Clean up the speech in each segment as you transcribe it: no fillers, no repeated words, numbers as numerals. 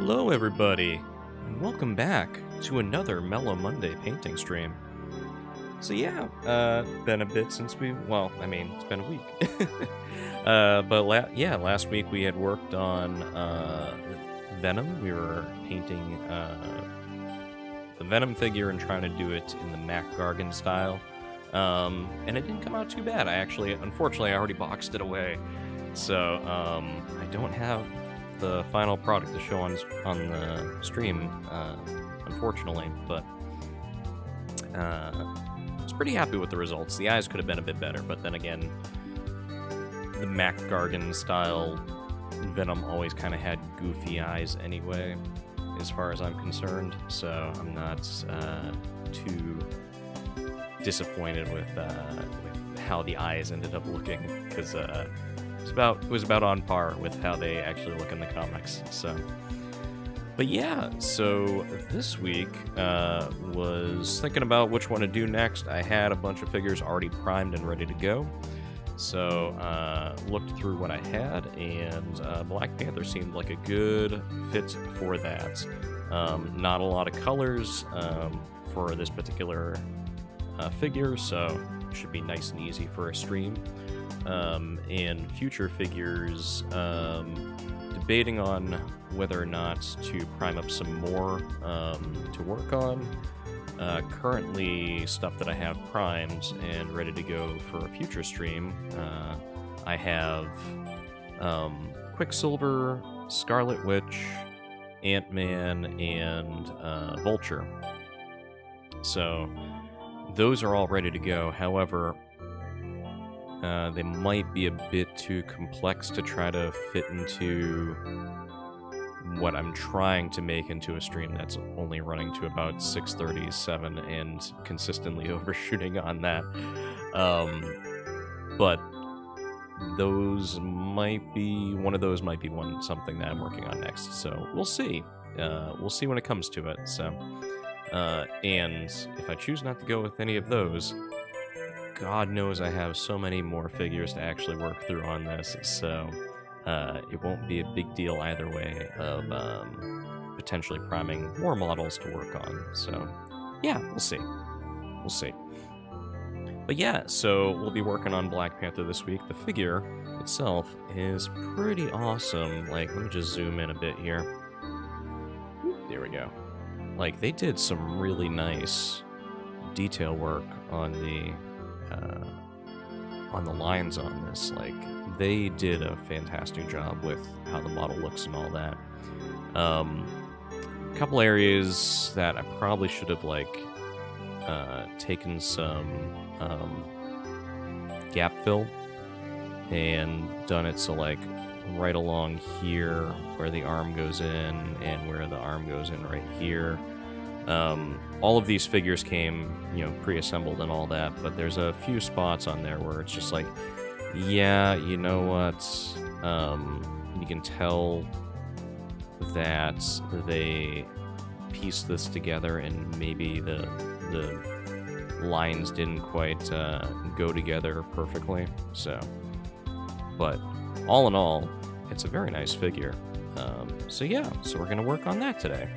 Hello, everybody, and welcome back to another Mellow Monday painting stream. So yeah, been a bit since it's been a week. But last week we had worked on Venom. We were painting the Venom figure and trying to do it in the Mac Gargan style. And it didn't come out too bad. Unfortunately, I already boxed it away. So I don't have the final product to show on the stream, unfortunately, but I was pretty happy with the results. The eyes could have been a bit better, but then again, the Mac Gargan style Venom always kind of had goofy eyes anyway, as far as I'm concerned, so I'm not too disappointed with how the eyes ended up looking, because it was about on par with how they actually look in the comics. But yeah, so this week was thinking about which one to do next. I had a bunch of figures already primed and ready to go, so looked through what I had, and Black Panther seemed like a good fit for that. Not a lot of colors for this particular figure, so it should be nice and easy for a stream. And future figures, debating on whether or not to prime up some more to work on. Currently, stuff that I have primed and ready to go for a future stream, I have Quicksilver, Scarlet Witch, Ant-Man, and Vulture. So those are all ready to go. However, they might be a bit too complex to try to fit into what I'm trying to make into a stream that's only running to about 6:37 and consistently overshooting on that. But one of those might be something that I'm working on next. So we'll see. We'll see when it comes to it. So, and if I choose not to go with any of those, God knows I have so many more figures to actually work through on this, so it won't be a big deal either way of potentially priming more models to work on. So yeah, we'll see. We'll see. But yeah, so we'll be working on Black Panther this week. The figure itself is pretty awesome. Like, let me just zoom in a bit here. There we go. Like, they did some really nice detail work on the lines on this. Like, they did a fantastic job with how the model looks and all that. A couple areas that I probably should have taken some gap fill and done it so like right along here where the arm goes in and where the arm goes in right here. All of these figures came, pre-assembled and all that, but there's a few spots on there where it's just like, yeah, you know what? You can tell that they pieced this together and maybe the lines didn't quite go together perfectly. So, but all in all, it's a very nice figure. So we're gonna work on that today.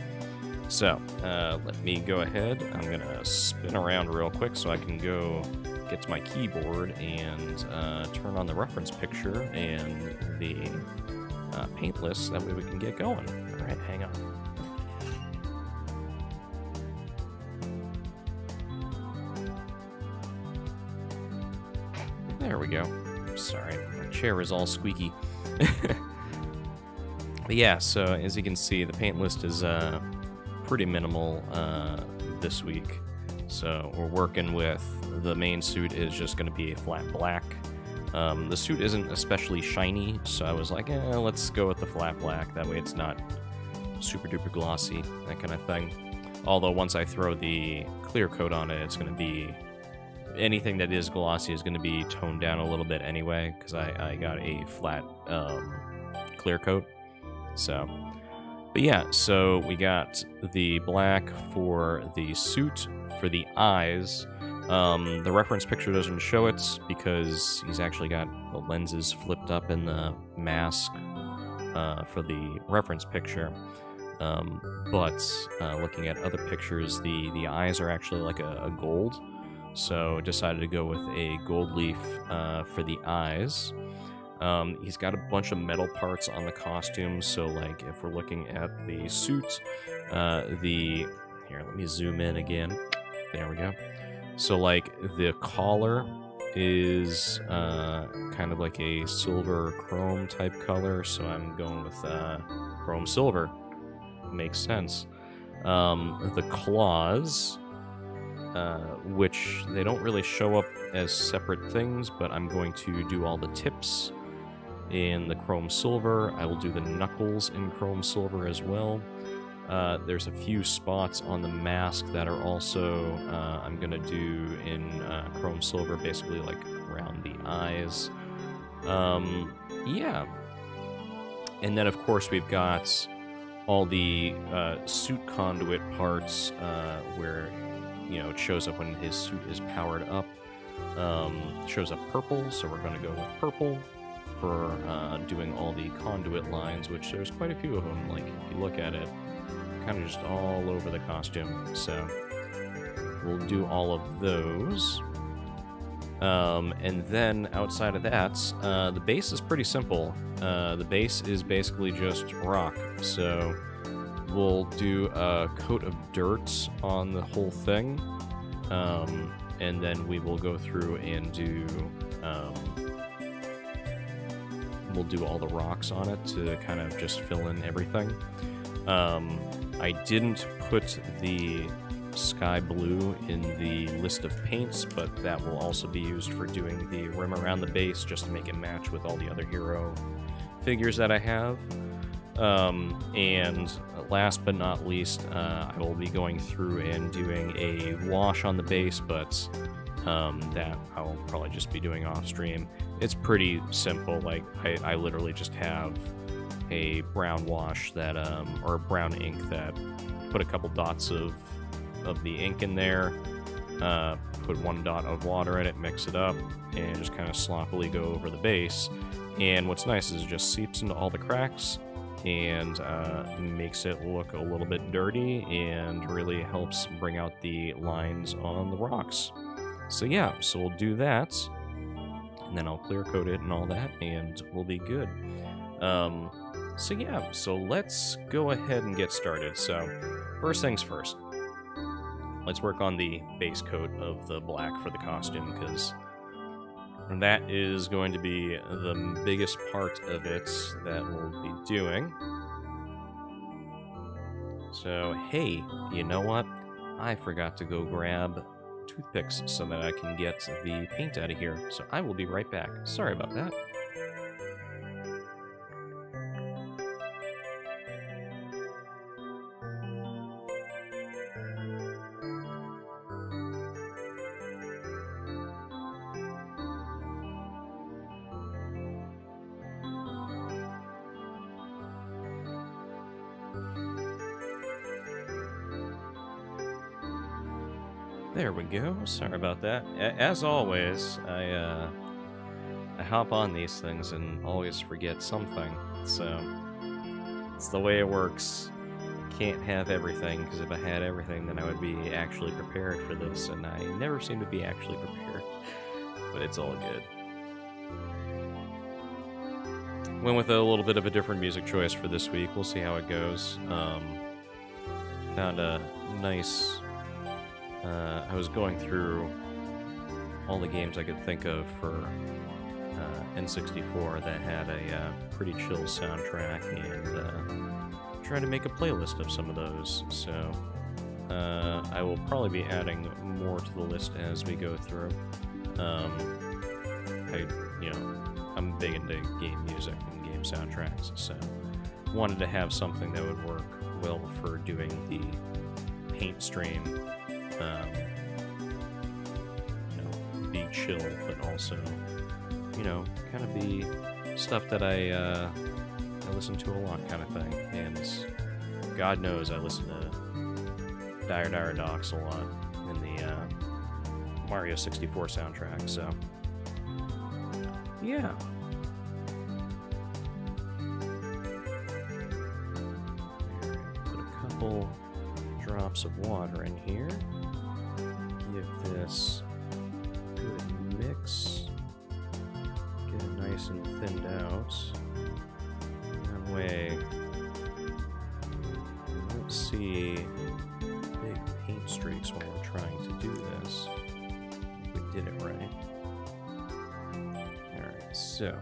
So, let me go ahead. I'm going to spin around real quick so I can go get to my keyboard and turn on the reference picture and the paint list. That way we can get going. All right, hang on. There we go. Sorry, my chair is all squeaky. But yeah, so as you can see, the paint list is pretty minimal this week. So we're working with the main suit is just going to be a flat black. The suit isn't especially shiny, so I was like, let's go with the flat black. That way it's not super duper glossy, that kind of thing. Although once I throw the clear coat on it, it's going to be anything that is glossy is going to be toned down a little bit anyway, because I got a flat clear coat. So, but yeah, so we got the black for the suit. For the eyes, the reference picture doesn't show it because he's actually got the lenses flipped up in the mask for the reference picture. But looking at other pictures, the eyes are actually like a gold. So decided to go with a gold leaf for the eyes. He's got a bunch of metal parts on the costume, so like if we're looking at the suit, here, let me zoom in again. There we go. So like the collar is kind of like a silver chrome type color, so I'm going with chrome silver. Makes sense. The claws, which they don't really show up as separate things, but I'm going to do all the tips in the chrome silver. I will do the knuckles in chrome silver as well. There's a few spots on the mask that are also I'm gonna do in chrome silver, basically like around the eyes. Yeah. And then of course we've got all the suit conduit parts where, you know, it shows up when his suit is powered up. Shows up purple, so we're going to go with purple for doing all the conduit lines, which there's quite a few of them. Like, if you look at it, kind of just all over the costume. So we'll do all of those. And then outside of that, the base is pretty simple. The base is basically just rock. So we'll do a coat of dirt on the whole thing. And then we will go through and do, we'll do all the rocks on it to kind of just fill in everything. I didn't put the sky blue in the list of paints, but that will also be used for doing the rim around the base just to make it match with all the other hero figures that I have. And last but not least, I will be going through and doing a wash on the base, but that I'll probably just be doing off stream. It's pretty simple. Like, I literally just have a brown wash that, or brown ink that put a couple dots of the ink in there, put one dot of water in it, mix it up, and just kind of sloppily go over the base. And what's nice is it just seeps into all the cracks and makes it look a little bit dirty and really helps bring out the lines on the rocks. So yeah, so we'll do that, and then I'll clear coat it and all that, and we'll be good. So yeah, so let's go ahead and get started. So first things first, let's work on the base coat of the black for the costume, because that is going to be the biggest part of it that we'll be doing. So, hey, you know what? I forgot to go grab toothpicks so that I can get the paint out of here. So I will be right back. Sorry about that. There we go. Sorry about that. As always, I hop on these things and always forget something. So it's the way it works. Can't have everything, because if I had everything, then I would be actually prepared for this, and I never seem to be actually prepared. But it's all good. Went with a little bit of a different music choice for this week. We'll see how it goes. Found a nice... I was going through all the games I could think of for N64 that had a pretty chill soundtrack, and trying to make a playlist of some of those. So I will probably be adding more to the list as we go through. I'm big into game music and game soundtracks, so wanted to have something that would work well for doing the paint stream. Be chill, but also, kind of be stuff that I listen to a lot, kind of thing. And God knows I listen to Dire Docks a lot in the Mario 64 soundtrack, so yeah. Put couple drops of water in here. Give this a good mix. Get it nice and thinned out. That way we won't see big paint streaks while we're trying to do this. If we did it right. Alright, so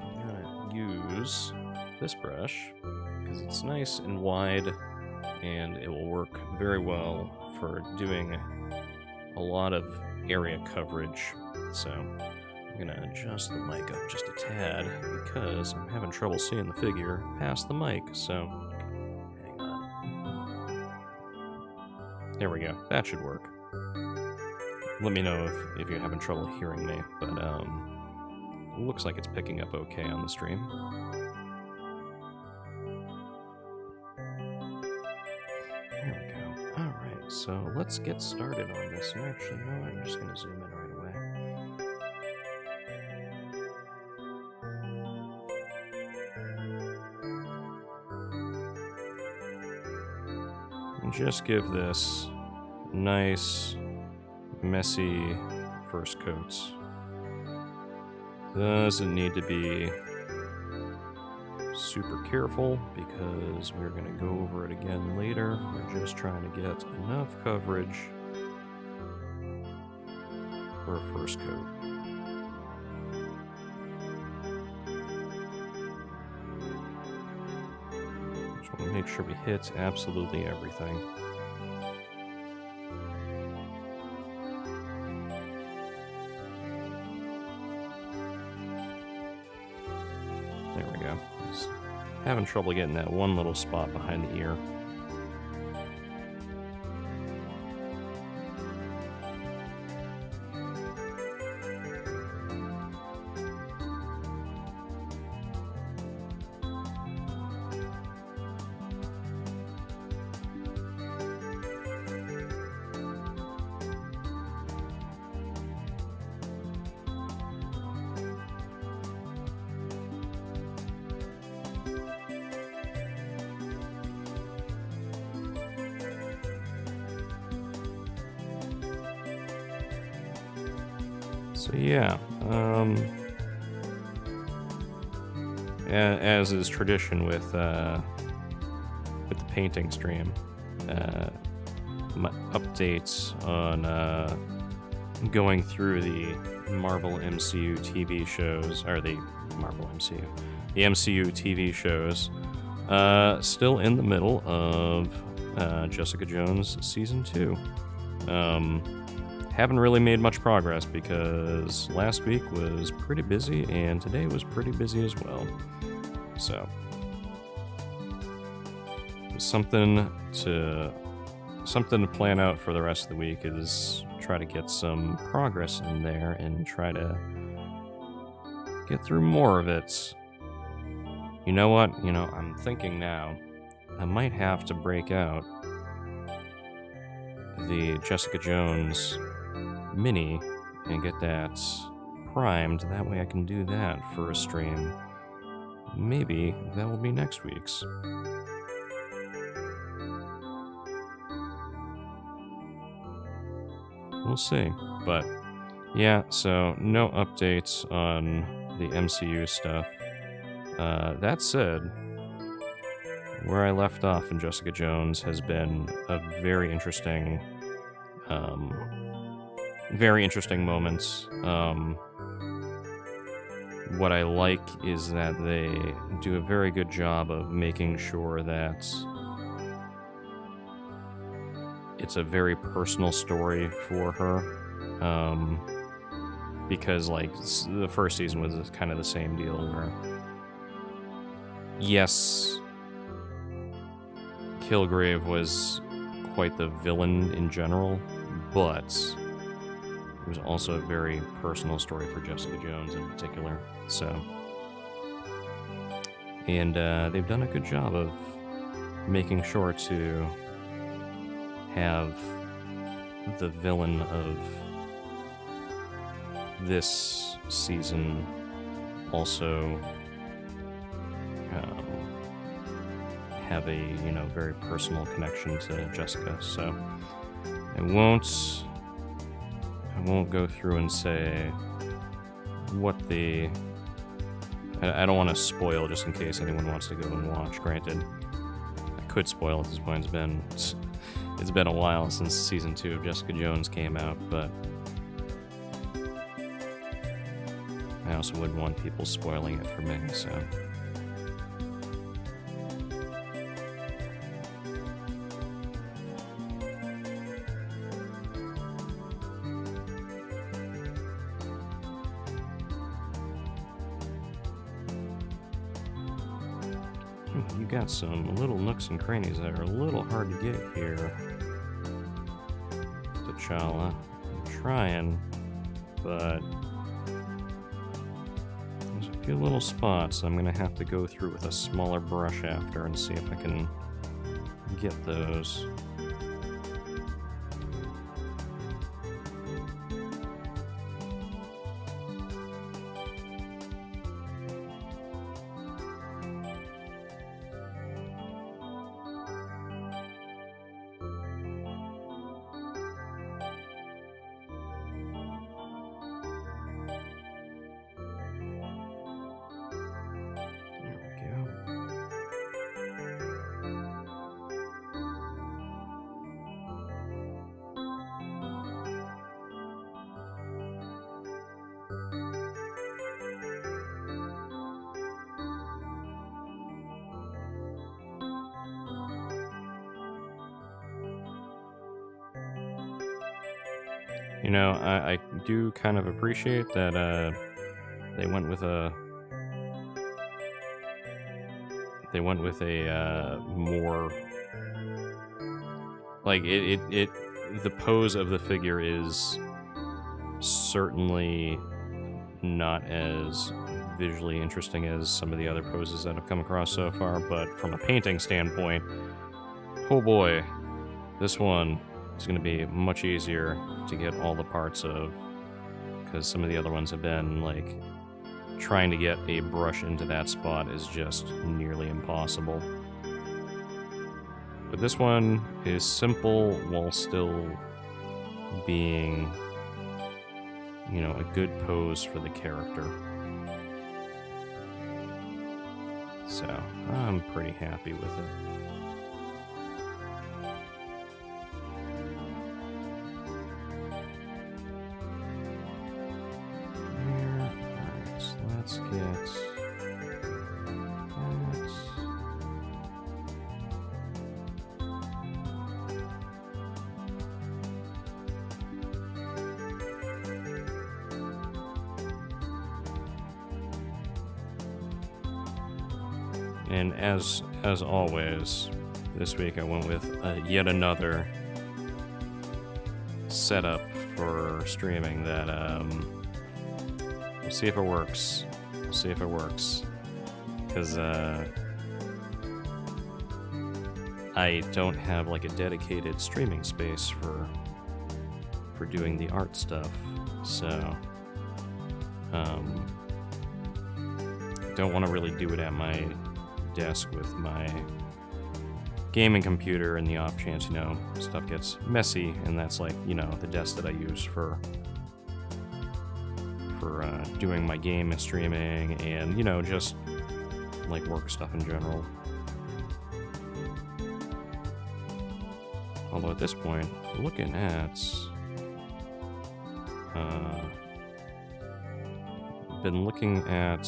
I'm gonna use this brush because it's nice and wide and it will work very well for doing a lot of area coverage. So I'm gonna adjust the mic up just a tad because I'm having trouble seeing the figure past the mic, so hang on. There we go. That should work. Let me know if you're having trouble hearing me, but it looks like it's picking up okay on the stream. There we go. Alright, so let's get started on this. And actually, you know what? I'm just gonna zoom in right away. Just give this nice, messy first coats. Doesn't need to be super careful because we're going to go over it again later. We're just trying to get enough coverage for a first coat. Make sure we hit absolutely everything. There we go. Just having trouble getting that one little spot behind the ear. So yeah, as is tradition with the painting stream, my updates on going through the Marvel MCU TV shows, or the MCU TV shows, still in the middle of Jessica Jones Season 2. Haven't really made much progress because last week was pretty busy and today was pretty busy as well. So, something to plan out for the rest of the week is try to get some progress in there and try to get through more of it. You know what? I'm thinking now I might have to break out the Jessica Jones mini and get that primed. That way I can do that for a stream. Maybe that will be next week's. We'll see. But yeah, so no updates on the MCU stuff. That said, where I left off in Jessica Jones has been a very interesting moments. What I like is that they do a very good job of making sure that it's a very personal story for her. Because, like, the first season was kind of the same deal where, yes, Kilgrave was quite the villain in general, but it was also a very personal story for Jessica Jones in particular. So, and they've done a good job of making sure to have the villain of this season also have a, very personal connection to Jessica. So I won't I won't go through and say what the I don't want to spoil just in case anyone wants to go and watch. Granted, I could spoil at this point. It's been a while since season 2 of Jessica Jones came out, but I also wouldn't want people spoiling it for me, so. You got some little nooks and crannies that are a little hard to get here, T'Challa. I'm trying, but there's a few little spots I'm gonna have to go through with a smaller brush after and see if I can get those. I do kind of appreciate that they went with a more like the pose of the figure is certainly not as visually interesting as some of the other poses that I've come across so far, but from a painting standpoint, oh boy, this one is going to be much easier to get all the parts of, because some of the other ones have been like trying to get a brush into that spot is just nearly impossible. But this one is simple while still being, a good pose for the character. So I'm pretty happy with it. Let's get that. And as always, this week I went with yet another setup for streaming that we'll see if it works. We'll see if it works. Because I don't have like a dedicated streaming space for doing the art stuff. So don't want to really do it at my desk with my gaming computer in the off chance, stuff gets messy, and that's like, the desk that I use for doing my game and streaming and, just like work stuff in general. Although at this point, looking at been looking at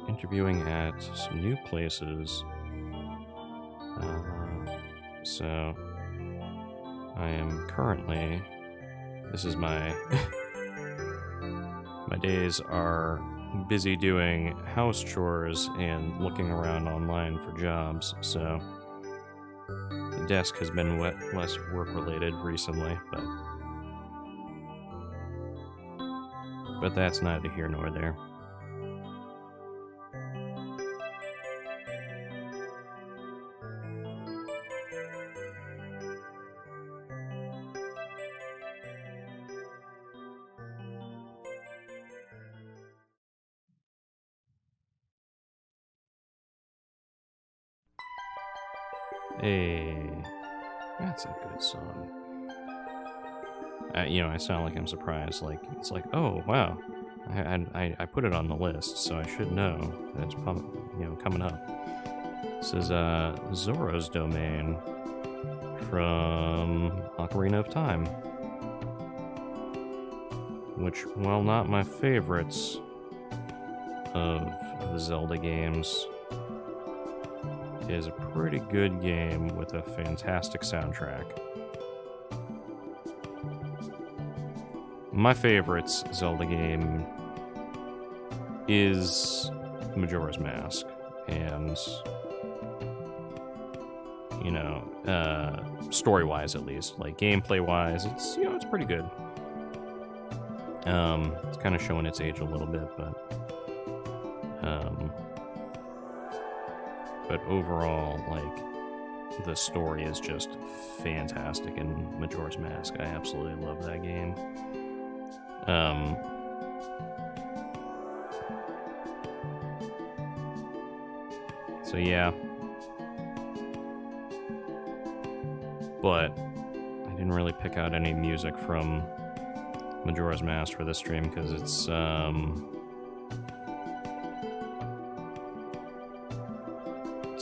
interviewing at some new places. So I am currently, this is my my days are busy doing house chores and looking around online for jobs, so the desk has been less work related recently, but that's neither here nor there. Hey, that's a good song. I sound like I'm surprised. Like it's like, oh wow, I put it on the list, so I should know that it's coming up. This is Zora's Domain from Ocarina of Time, which, while not my favorites of the Zelda games, is a pretty good game with a fantastic soundtrack. My favorite Zelda game is Majora's Mask, and story-wise at least, like gameplay-wise, it's pretty good. It's kind of showing its age a little bit, but overall, like, the story is just fantastic in Majora's Mask. I absolutely love that game. So yeah. But I didn't really pick out any music from Majora's Mask for this stream because it's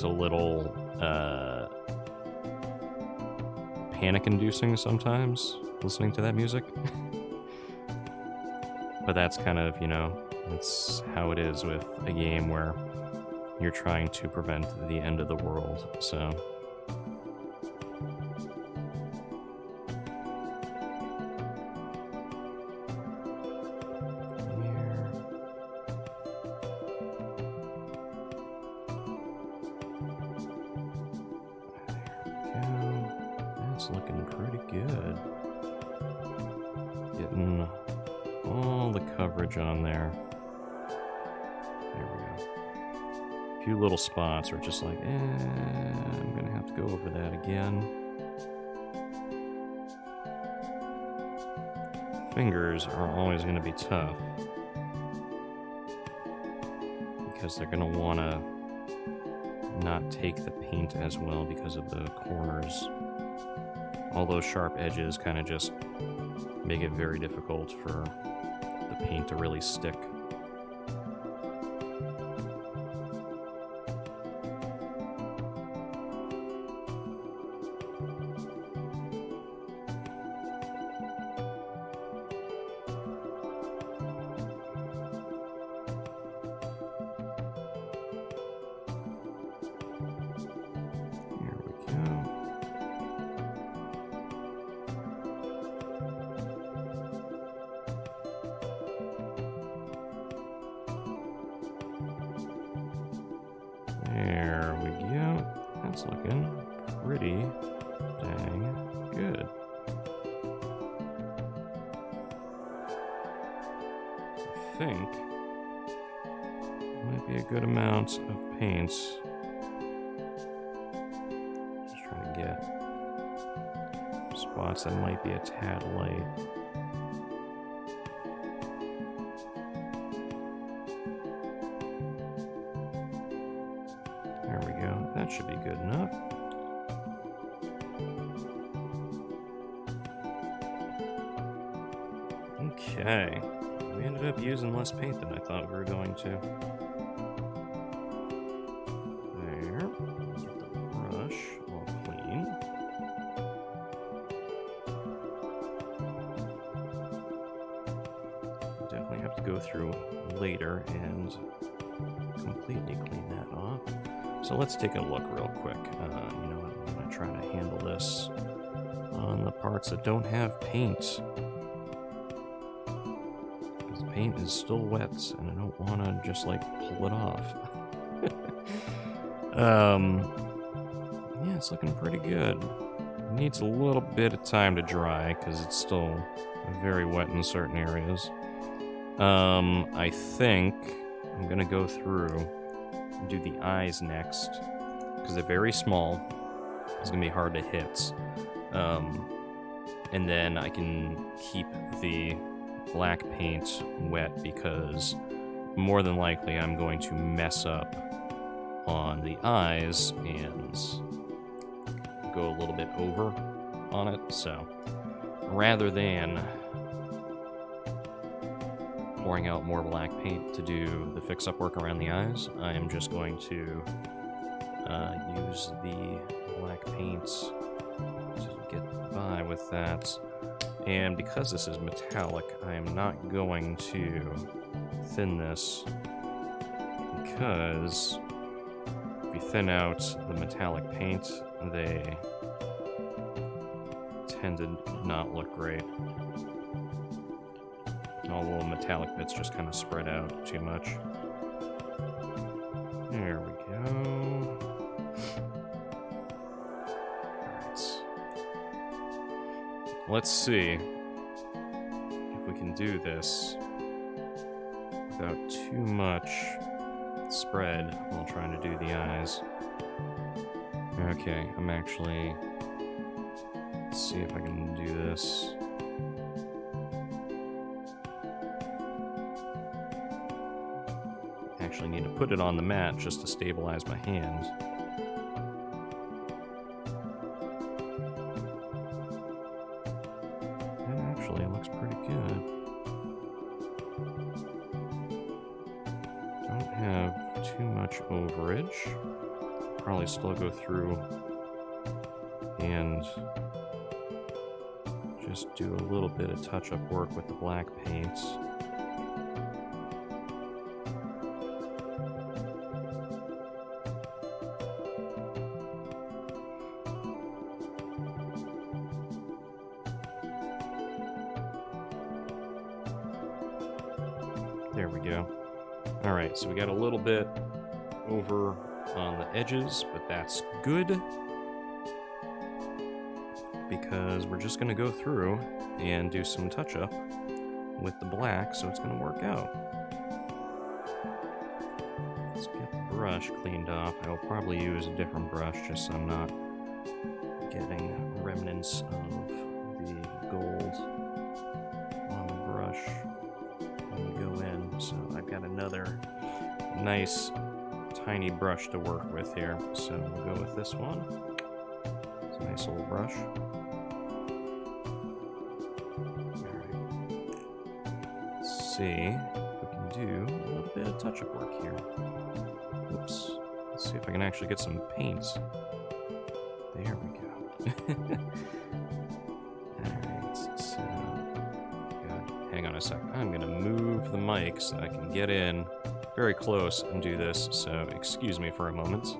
a little panic-inducing sometimes listening to that music. But that's kind of, that's how it is with a game where you're trying to prevent the end of the world, so. Looking pretty good. Getting all the coverage on there. There we go. A few little spots are just like, I'm gonna have to go over that again. Fingers are always gonna be tough because they're gonna wanna not take the paint as well because of the corners. All those sharp edges kind of just make it very difficult for the paint to really stick. There we go. That's looking pretty dang good. I think might be a good amount of paint. Just trying to get spots that might be a tad light. There we go. That should be good enough. Okay. We ended up using less paint than I thought we were going to. There. Get the brush all clean. Definitely have to go through later and completely clean that off. So let's take a look real quick. I'm going to try to handle this on the parts that don't have paint. Because the paint is still wet, and I don't want to just, pull it off. Yeah, it's looking pretty good. It needs a little bit of time to dry, because it's still very wet in certain areas. I think I'm going to go through do the eyes next because they're very small. It's gonna be hard to hit, and then I can keep the black paint wet because more than likely I'm going to mess up on the eyes, and go a little bit over on it, so rather than pouring out more black paint to do the fix-up work around the eyes, I am just going to use the black paint to get by with that. And because this is metallic, I am not going to thin this, because if you thin out the metallic paint, they tend to not look great. All the little metallic bits just kind of spread out too much. There we go. Alright. Let's see if we can do this without too much spread while trying to do the eyes. Okay, I'm actually... Let's see if I can do this. Actually need to put it on the mat just to stabilize my hand. That actually looks pretty good. Don't have too much overage. Probably still go through and just do a little bit of touch-up work with the black paints. There we go. Alright, so we got a little bit over on the edges, but that's good, because we're just going to go through and do some touch-up with the black, so it's going to work out. Let's get the brush cleaned off. I'll probably use a different brush just so I'm not getting remnants of the gold on the brush when we go in. So I've got another nice tiny brush to work with here, so we'll go with this one. It's a nice little brush. Let's see if we can do a little bit of touch-up work here. Oops. Let's see if I can actually get some paints. There we go. Alright, so... God, hang on a sec. I'm going to move the mic so I can get in very close and do this, so excuse me for a moment.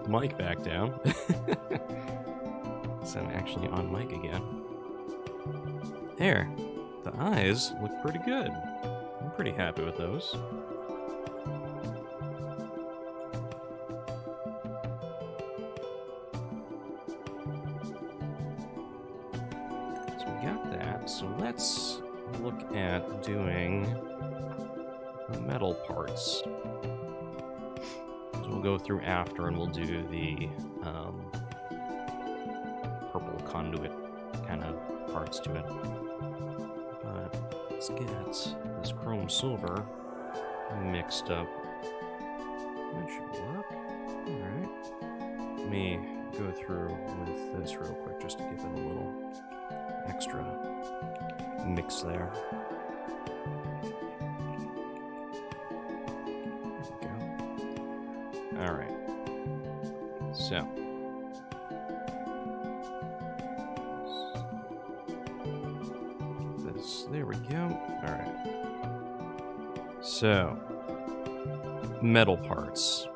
Mic back down. So I'm actually on mic again. There. The eyes look pretty good. I'm pretty happy with those. So we got that. So let's look at doing the metal parts. We'll go through after and we'll do the purple conduit kind of parts to it. But let's get this chrome silver mixed up. That should work. Alright. Let me go through with this real quick just to give it a little extra mix there. Alright, so this, there we go. Alright, so metal parts.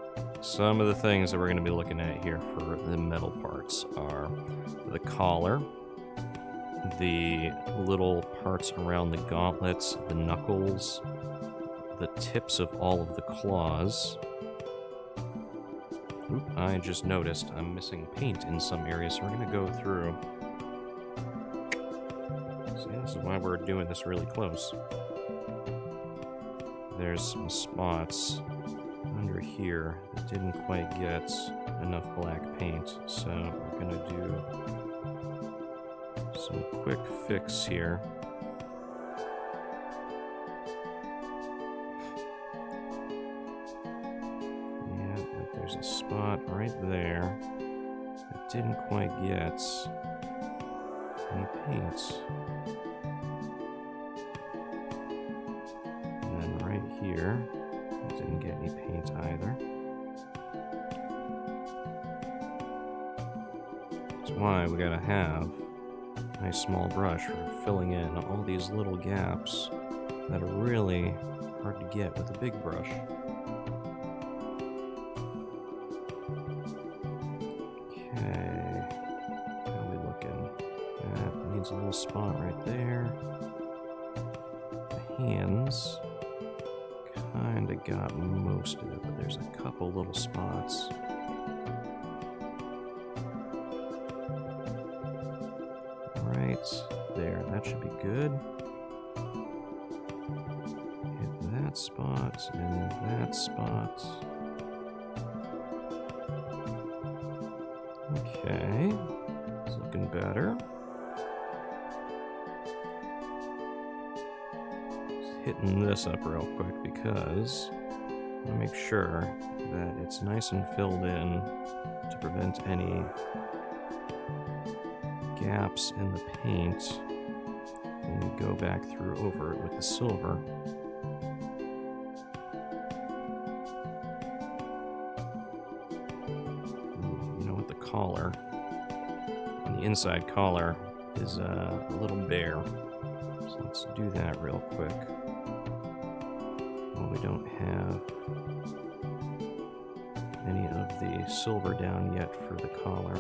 Some of the things that we're going to be looking at here for the metal parts are the collar, the little parts around the gauntlets, the knuckles, the tips of all of the claws. Oop, I just noticed I'm missing paint in some areas, so we're going to go through. See, this is why we're doing this really close. There's some spots under here that didn't quite get enough black paint, so we're going to do some quick fix here. Yeah, like there's a spot right there that didn't quite get any paint. And then right here, it didn't get any paint either. That's why we gotta have a nice small brush for filling in all these little gaps that are really hard to get with a big brush. Okay, how are we looking? That needs a little spot right there. The hands kinda got most of it, but there's a couple little spots. Right there, that should be good. Hit that spot and that spot. Okay, it's looking better. Just hitting this up real quick because I want to make sure that it's nice and filled in to prevent any gaps in the paint when we go back through over it with the silver. You know what, the collar, and the inside collar is a little bare, so let's do that real quick. Well, we don't have any of the silver down yet for the collar.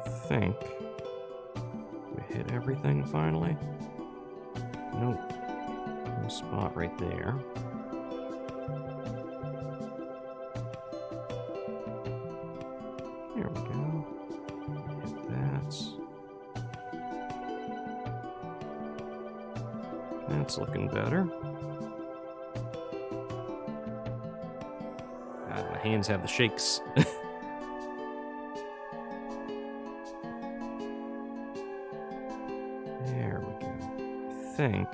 I think we hit everything finally. Nope. No spot right there. There we go. Hit that. That's looking better. God, my hands have the shakes. There we go. I think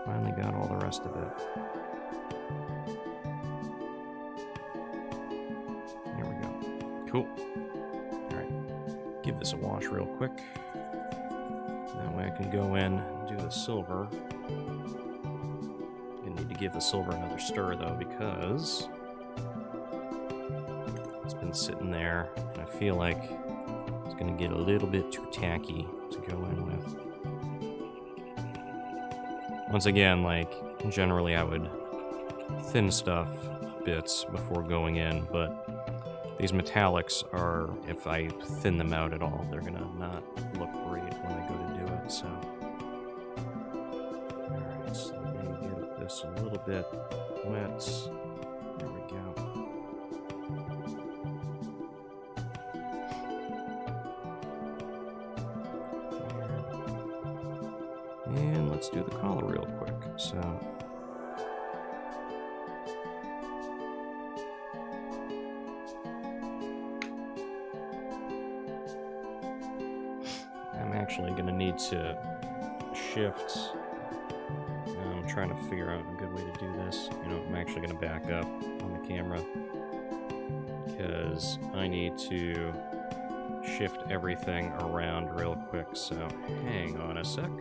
finally got all the rest of it. There we go. Cool. Alright. Give this a wash real quick. That way I can go in and do the silver. Gonna need to give the silver another stir though, because it's been sitting there and I feel like it's gonna get a little bit too tacky to go in with. Once again, like, generally I would thin stuff bits before going in, but these metallics are, if I thin them out at all, they're gonna not look great when I go to do it, so. Alright, so let me get this a little bit wet. There we go. And let's do the collar real quick. So, I'm actually going to need to shift. I'm trying to figure out a good way to do this. You know, I'm actually going to back up on the camera because I need to shift everything around real quick. So, hang on a sec.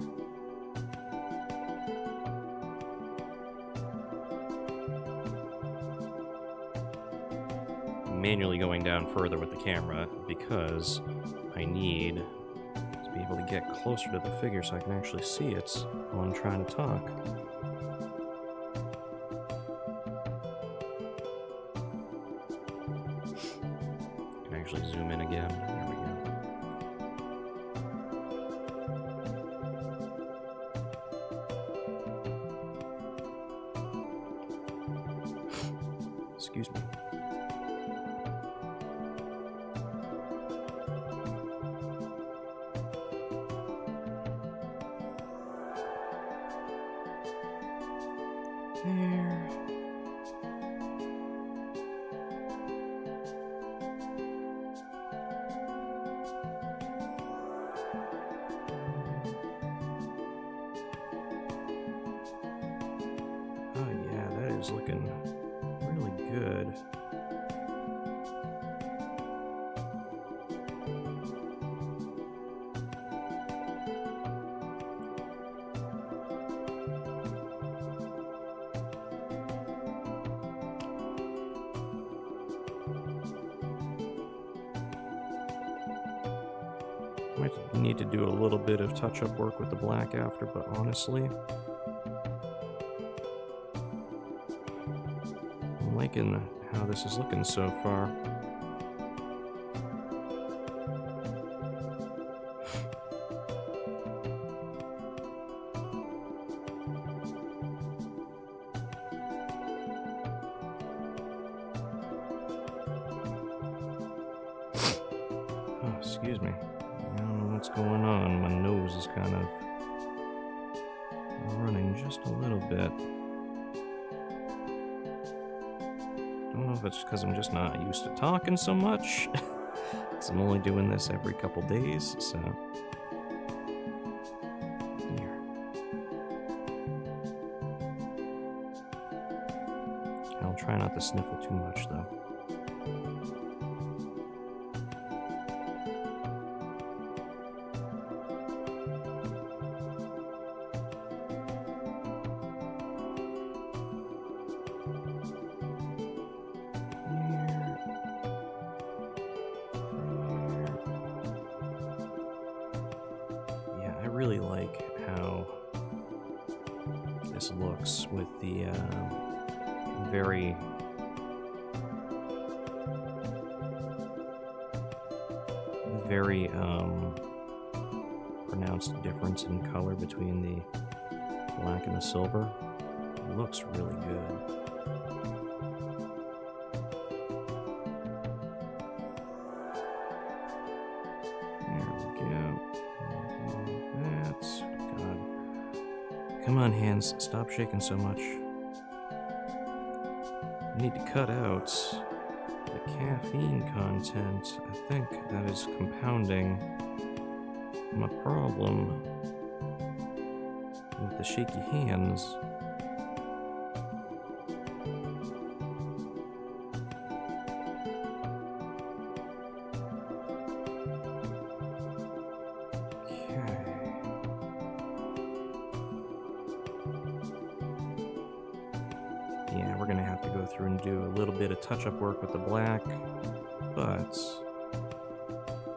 Manually going down further with the camera because I need to be able to get closer to the figure so I can actually see it while I'm trying to talk. I can actually zoom in again. There we go. Excuse me. There. Oh yeah, that is looking really good. Might need to do a little bit of touch-up work with the black after, but honestly, I'm liking how this is looking so far. Oh, excuse me. I don't know what's going on. My nose is kind of running just a little bit. I don't know if it's because I'm just not used to talking so much. Because I'm only doing this every couple days, so. Here. I'll try not to sniffle too much, though. I really like how this looks with the very pronounced difference in color between the black and the silver. It looks really good. Come on, hands, stop shaking so much. I need to cut out the caffeine content. I think that is compounding my problem with the shaky hands. Yeah, we're gonna have to go through and do a little bit of touch-up work with the black, but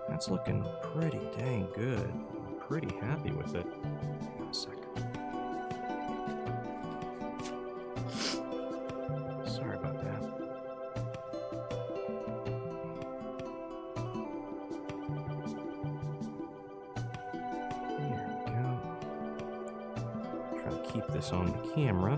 that's looking pretty dang good. I'm pretty happy with it. Hang on a second. Sorry about that. There we go. Try to keep this on the camera.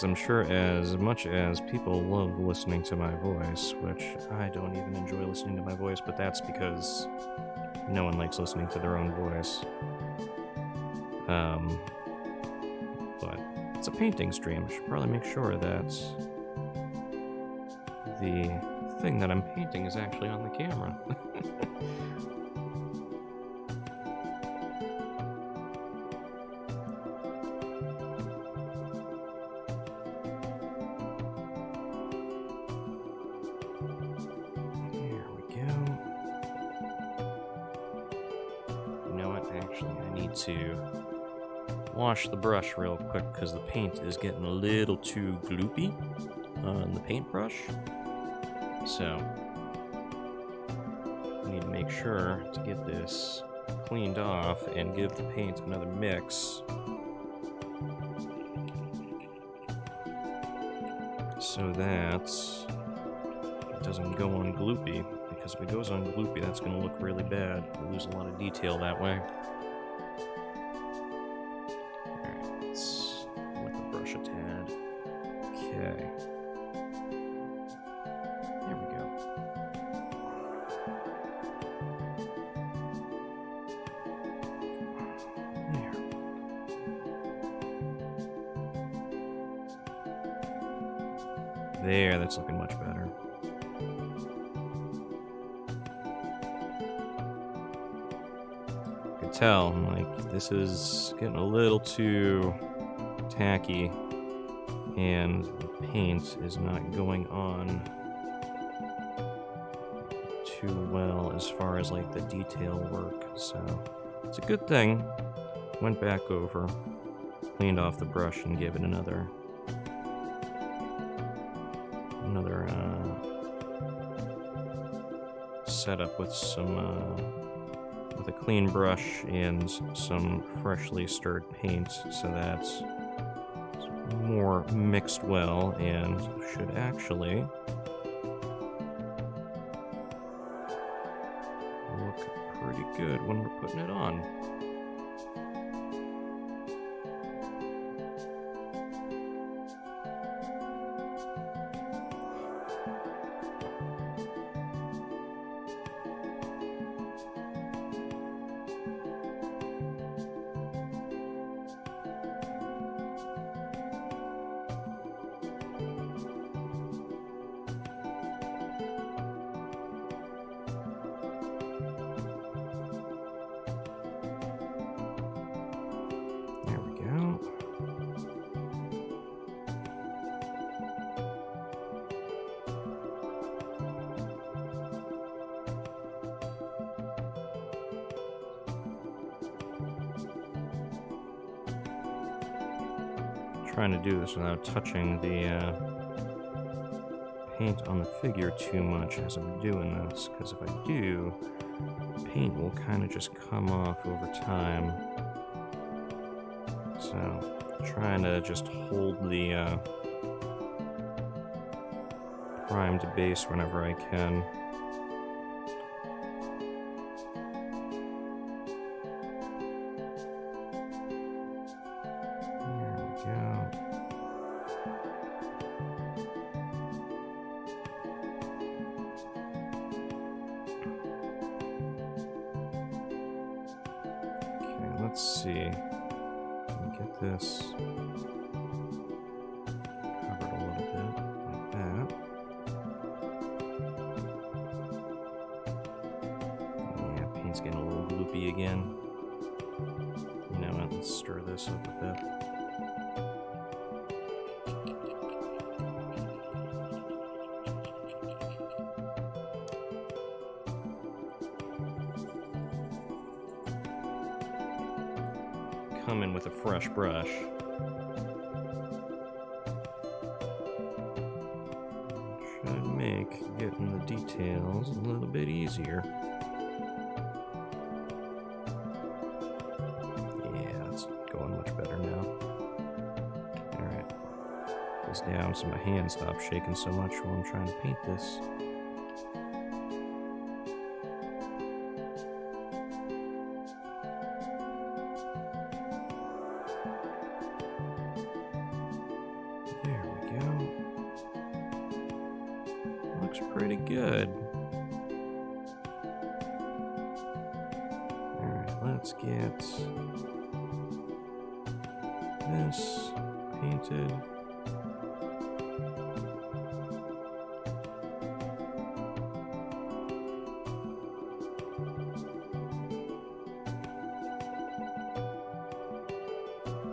I'm sure as much as people love listening to my voice, which I don't even enjoy listening to my voice, but that's because no one likes listening to their own voice. But it's a painting stream. I should probably make sure that the thing that I'm painting is actually on the camera. To wash the brush real quick because the paint is getting a little too gloopy on the paintbrush. So I need to make sure to get this cleaned off and give the paint another mix. so that it doesn't go on gloopy, because if it goes on gloopy, that's going to look really bad. We lose a lot of detail that way. Alright, let's wet the brush a tad. Okay. There we go. There, that's looking much better. You can tell, like, this is getting a little too tacky, and the paint is not going on too well as far as, like, the detail work, so it's a good thing. Went back over, cleaned off the brush, and gave it another setup with some with a clean brush and some freshly stirred paint, so that's more mixed well and should actually look pretty good when we're putting it on. Trying to do this without touching the paint on the figure too much as I'm doing this, because if I do, the paint will kind of just come off over time. So, trying to just hold the primed base whenever I can. Let's see. Get this covered a little bit like that. Yeah, paint's getting a little gloopy again. You know what? Let's stir this up a bit. Come in with a fresh brush. Should make getting the details a little bit easier. Yeah, that's going much better now. Alright. This down so my hand stops shaking so much while I'm trying to paint this. Looks pretty good. Alright, let's get this painted.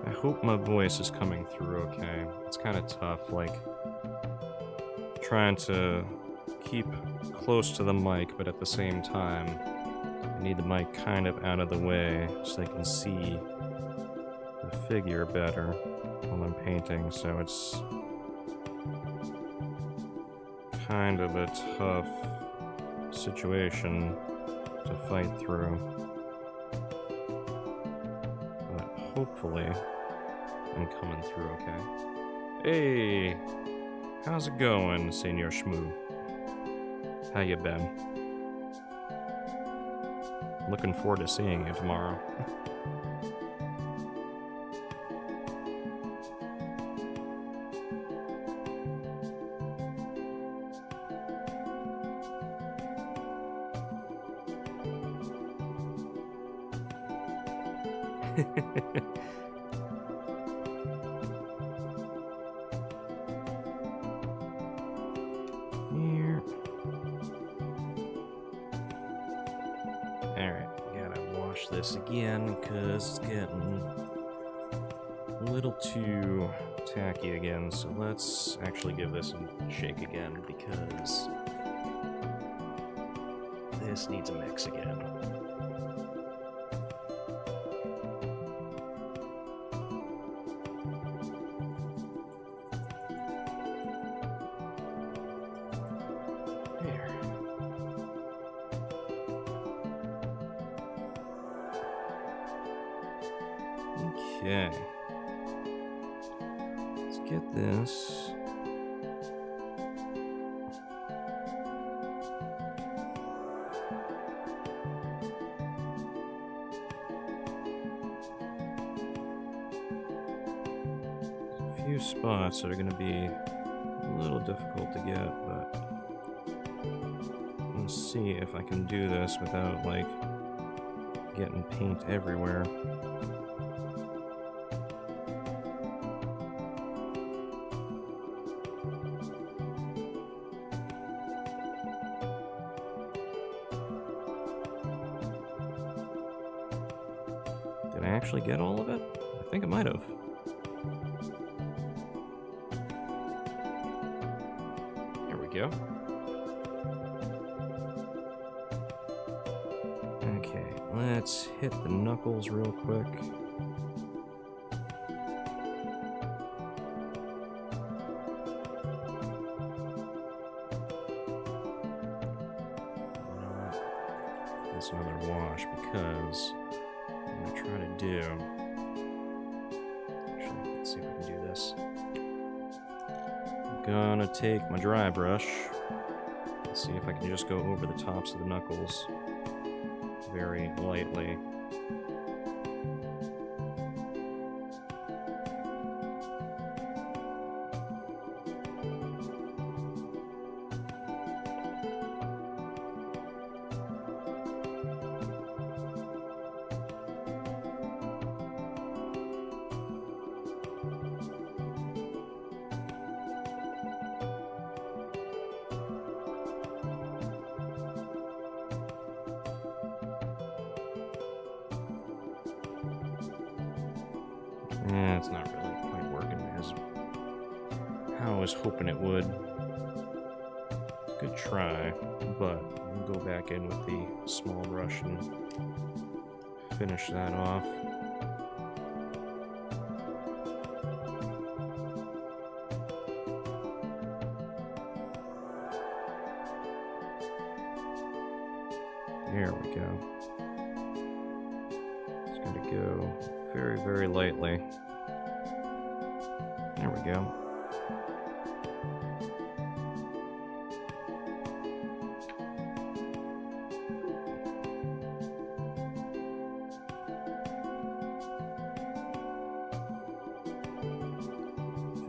I hope my voice is coming through okay. It's kind of tough, like, trying to keep close to the mic, but at the same time, I need the mic kind of out of the way so I can see the figure better while I'm painting, so it's kind of a tough situation to fight through. But hopefully, I'm coming through okay. Hey! How's it going, Senor Shmoo? How you been? Looking forward to seeing you tomorrow. Here. Alright, gotta wash this again because it's getting a little too tacky again. So let's actually give this a shake again because this needs a mix again. Okay. Let's get this. A few spots that are going to be a little difficult to get, but let's see if I can do this without, like, getting paint everywhere. Did I actually get all of it? I think I might have. There we go. Okay, let's hit the knuckles real quick. This another wash because I'm gonna try to do. Actually, let's see if we can do this. I'm gonna take my dry brush. Let's see if I can just go over the tops of the knuckles very lightly. Yeah, it's not really quite working as how I was hoping it would. Good try, but we'll go back in with the small brush and finish that off. There we go. Just gonna go very, very lightly. There we go.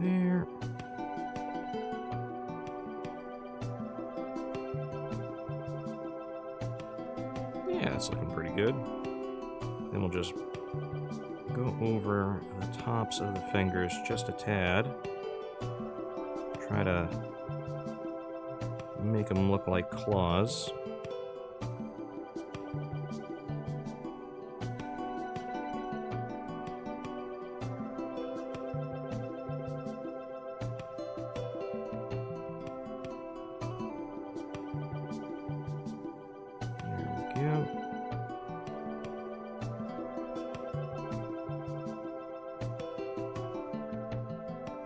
There. Yeah, it's looking pretty good. Then we'll just go over the tops of the fingers just a tad. Try to make them look like claws. There we go.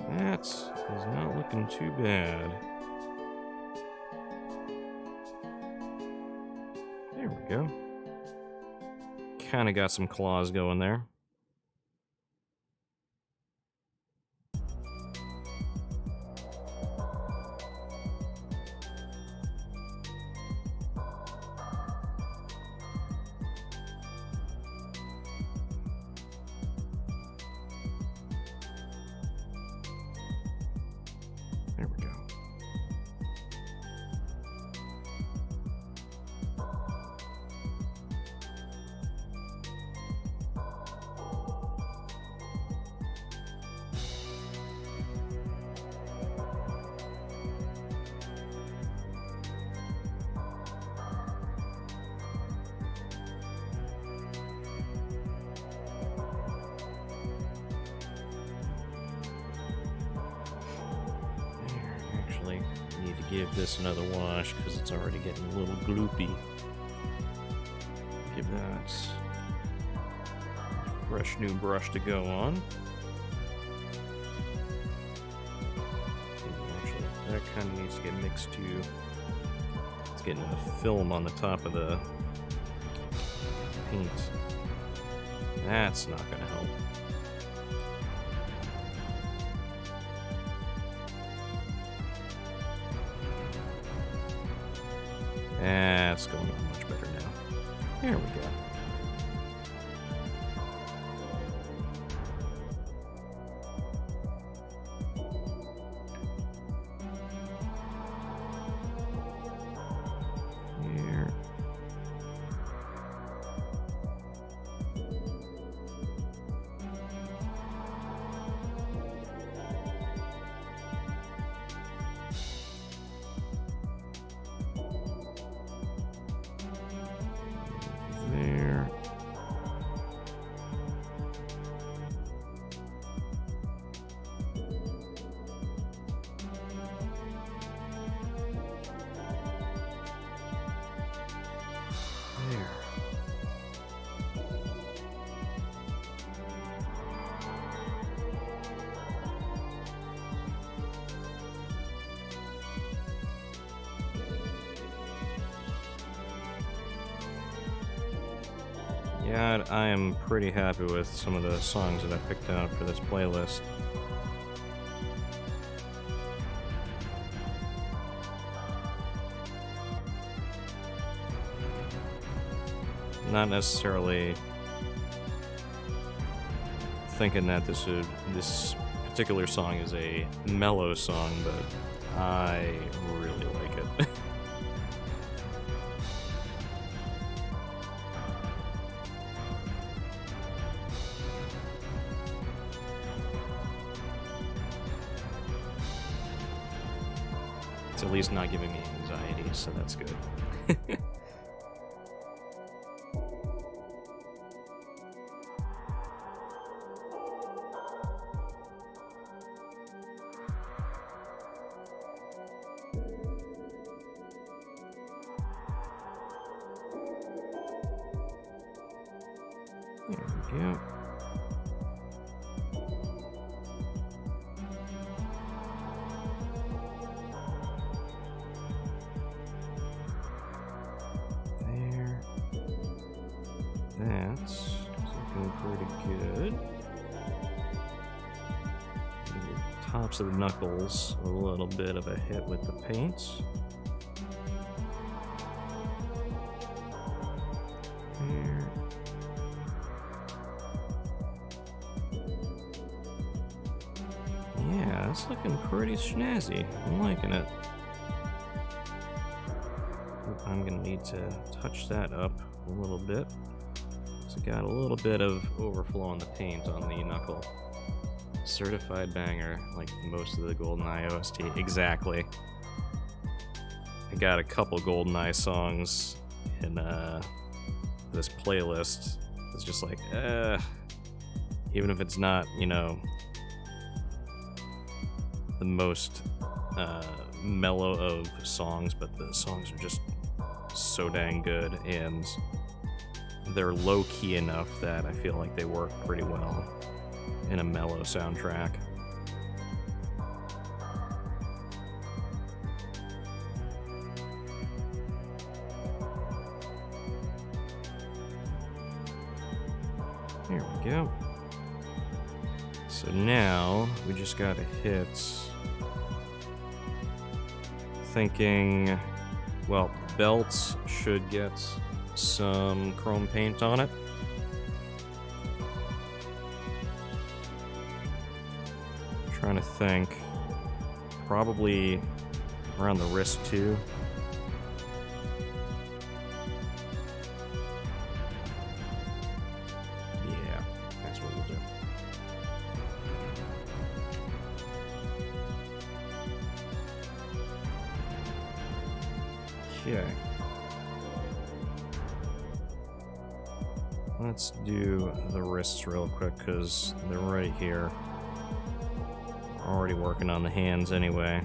That is not looking too bad. There we go. Kind of got some claws going there. There we go. Need to give this another wash because it's already getting a little gloopy. Give that a fresh new brush to go on. Actually, that kind of needs to get mixed too. It's getting the film on the top of the paint. That's not going to help. That's going on much better now. There we go. Here. There. Yeah, I am pretty happy with some of the songs that I picked out for this playlist. Not necessarily thinking that this particular song is a mellow song, but I really like it. It's at least not giving me anxiety, so that's good. There we go. There. That's looking pretty good. The tops of the knuckles, a little bit of a hit with the paints. There. Yeah, that's looking pretty snazzy. I'm liking it. I'm gonna need to touch that up a little bit. So got a little bit of overflow on the paint on the knuckle. Certified banger, like most of the GoldenEye OST. Exactly. I got a couple GoldenEye songs in this playlist. It's just like, even if it's not, you know, the most mellow of songs, but the songs are just so dang good, and they're low-key enough that I feel like they work pretty well in a mellow soundtrack. There we go. So now we just gotta hit, thinking, well, belts should get some chrome paint on it. Trying to think. Probably around the wrist too. Yeah, that's what we'll do. Okay. Let's do the wrists real quick because they're right here. Already working on the hands anyway.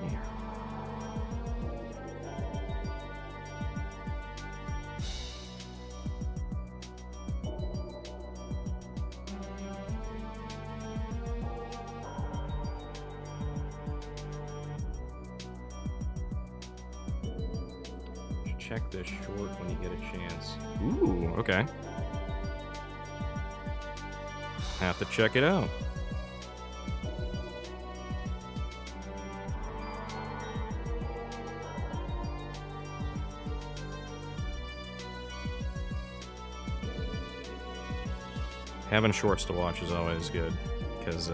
Here. Check this short when you get a chance. Ooh, okay. Have to check it out. Having shorts to watch is always good, because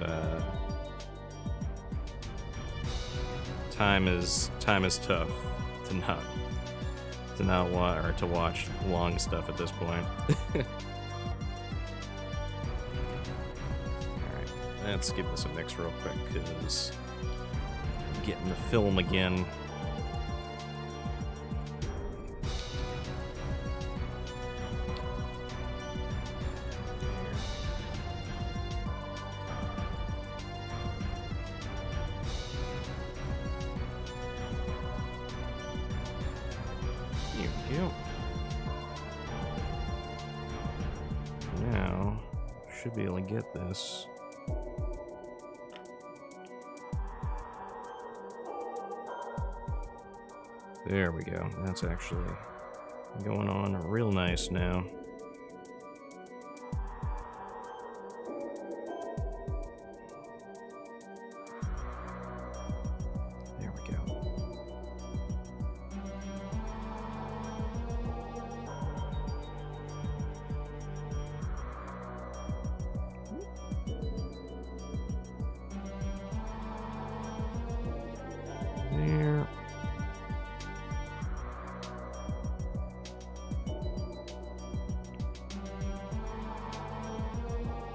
time is tough to not want or to watch long stuff at this point. Alright, let's give this a mix real quick because I'm getting the film again. Now, should be able to get this. There we go. That's actually going on real nice now. There we go. There.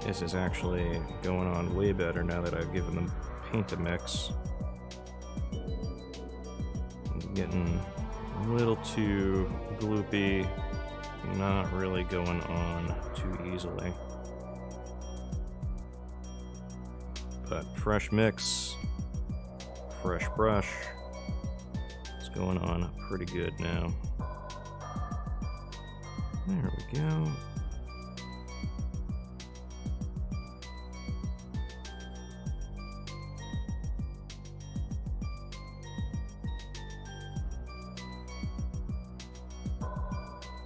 This is actually going on way better now that I've given them paint a mix. I'm getting a little too gloopy, not really going on too easily. But fresh mix, fresh brush, it's going on pretty good now. There we go.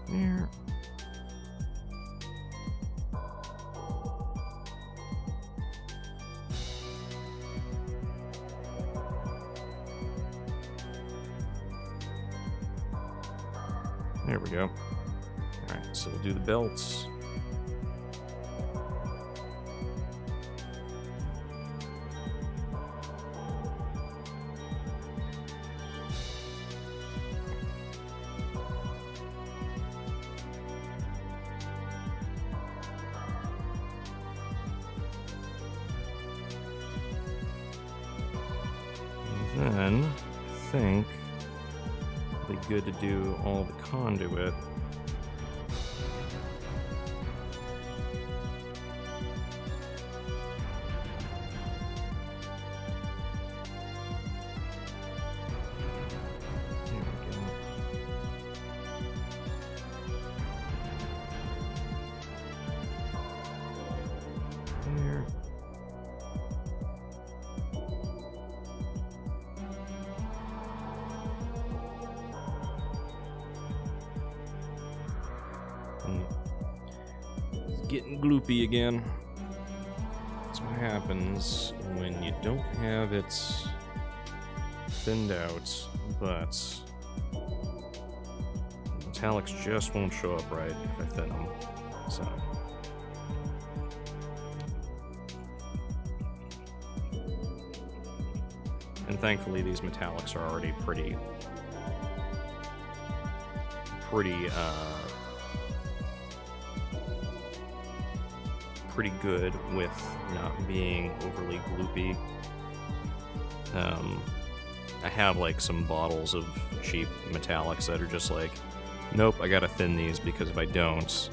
There. There we go. Alright, so we'll do the belts. Then, I think it'd be good to do all the conduit. There we go. There. It's getting gloopy again. That's what happens when you don't have it thinned out, but metallics just won't show up right if I thin them. So And thankfully these metallics are already pretty good with not being overly gloopy. I have like some bottles of cheap metallics that are just like, nope, I gotta thin these because if I don't,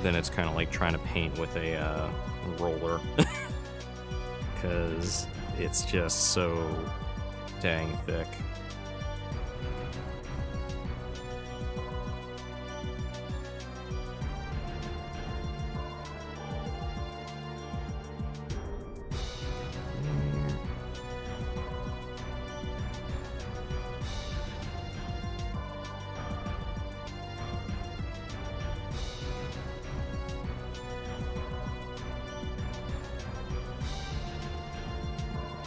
then it's kind of like trying to paint with a roller because it's just so dang thick.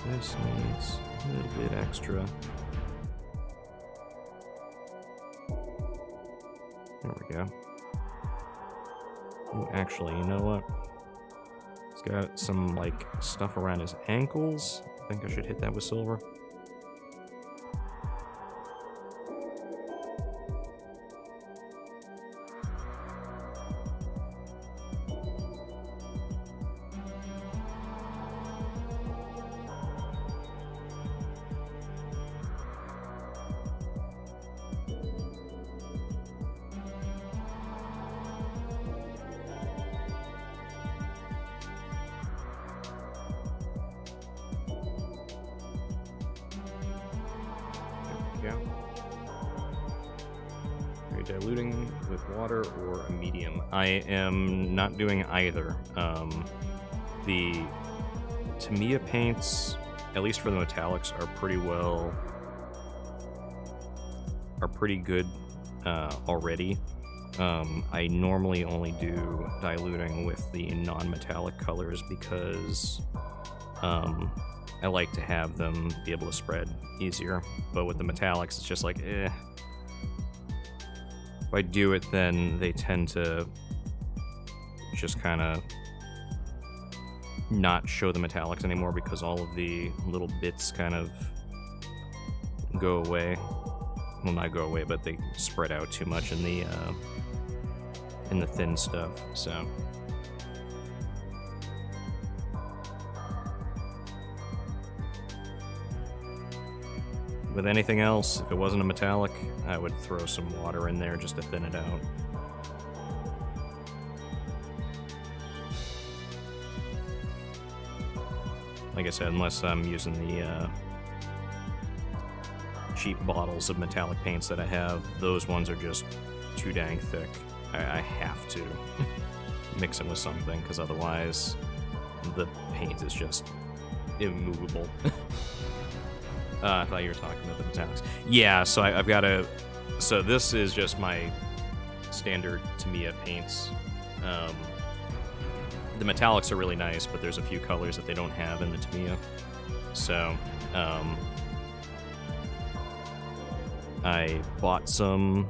This needs a little bit extra. There we go. Ooh, actually, you know what? He's got some, like, stuff around his ankles. I think I should hit that with silver. Are you diluting with water or a medium? I am not doing either. The Tamiya paints, at least for the metallics, are pretty good already. I normally only do diluting with the non-metallic colors because I like to have them be able to spread easier, but with the metallics, it's just like, eh. If I do it, then they tend to just kind of not show the metallics anymore because all of the little bits kind of go away. Well, not go away, but they spread out too much in the thin stuff, so... With anything else, if it wasn't a metallic, I would throw some water in there just to thin it out. Like I said, unless I'm using the cheap bottles of metallic paints that I have, those ones are just too dang thick. I have to mix them with something, because otherwise the paint is just immovable. I thought you were talking about the metallics. Yeah, so I've got a... So this is just my standard Tamiya paints. The metallics are really nice, but there's a few colors that they don't have in the Tamiya. So, I bought some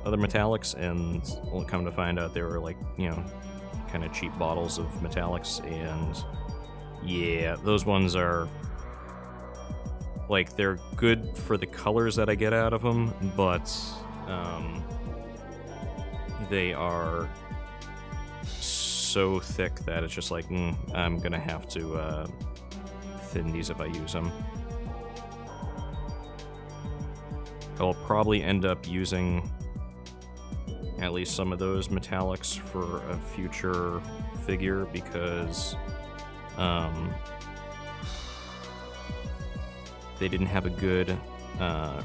other metallics, and well, come to find out they were like, you know, kind of cheap bottles of metallics, and yeah, those ones are... Like, they're good for the colors that I get out of them, but they are so thick that it's just like, I'm gonna have to thin these if I use them. I'll probably end up using at least some of those metallics for a future figure, because they didn't have a good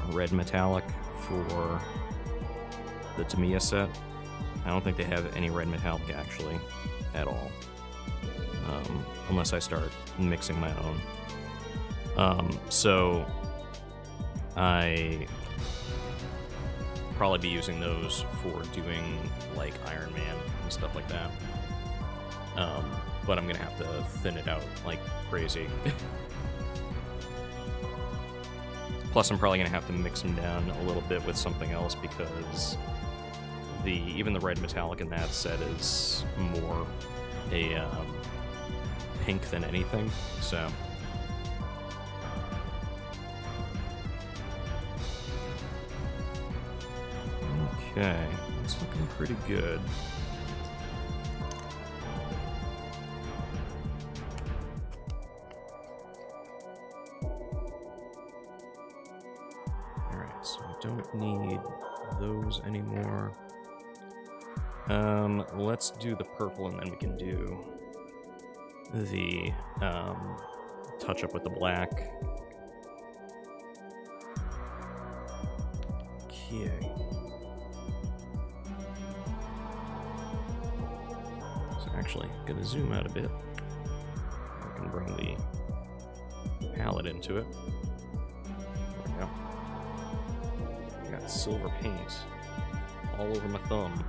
red metallic for the Tamiya set. I don't think they have any red metallic actually at all, unless I start mixing my own. So I probably be using those for doing like Iron Man and stuff like that. But I'm gonna have to thin it out like crazy. Plus, I'm probably going to have to mix them down a little bit with something else, because even the red metallic in that set is more a pink than anything, so... Okay, it's looking pretty good. Alright, so I don't need those anymore. Let's do the purple and then we can do the touch up with the black. Okay. So actually, gonna zoom out a bit. I can bring the palette into it. There we go. Got silver paint all over my thumb.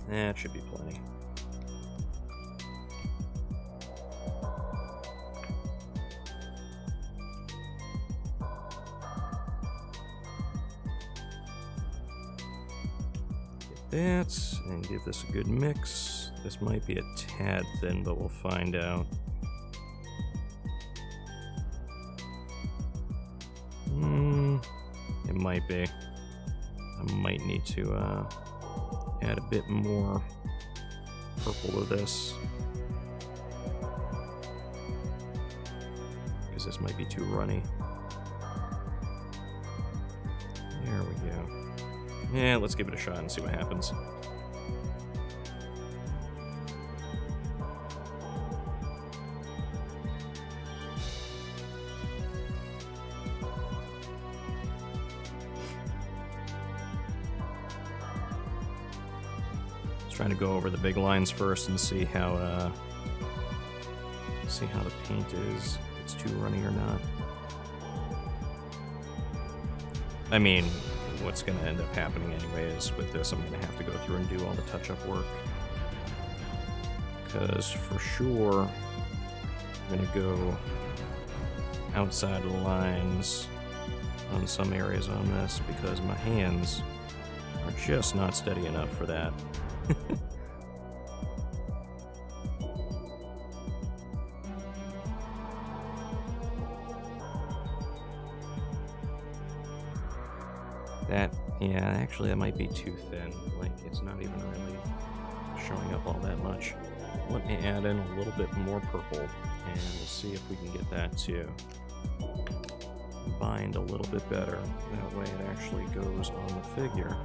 That should be plenty. Get that, and give this a good mix. This might be a tad thin, but we'll find out. It might be. I might need to, add a bit more purple to this, because this might be too runny. There we go. Yeah, let's give it a shot and see what happens. Trying to go over the big lines first and see how the paint is, if it's too runny or not. I mean, what's going to end up happening anyway is with this, I'm going to have to go through and do all the touch-up work, because for sure I'm going to go outside of the lines on some areas on this, because my hands are just not steady enough for that. Actually, that might be too thin. Like, it's not even really showing up all that much. Let me add in a little bit more purple, and we'll see if we can get that to bind a little bit better. That way it actually goes on the figure.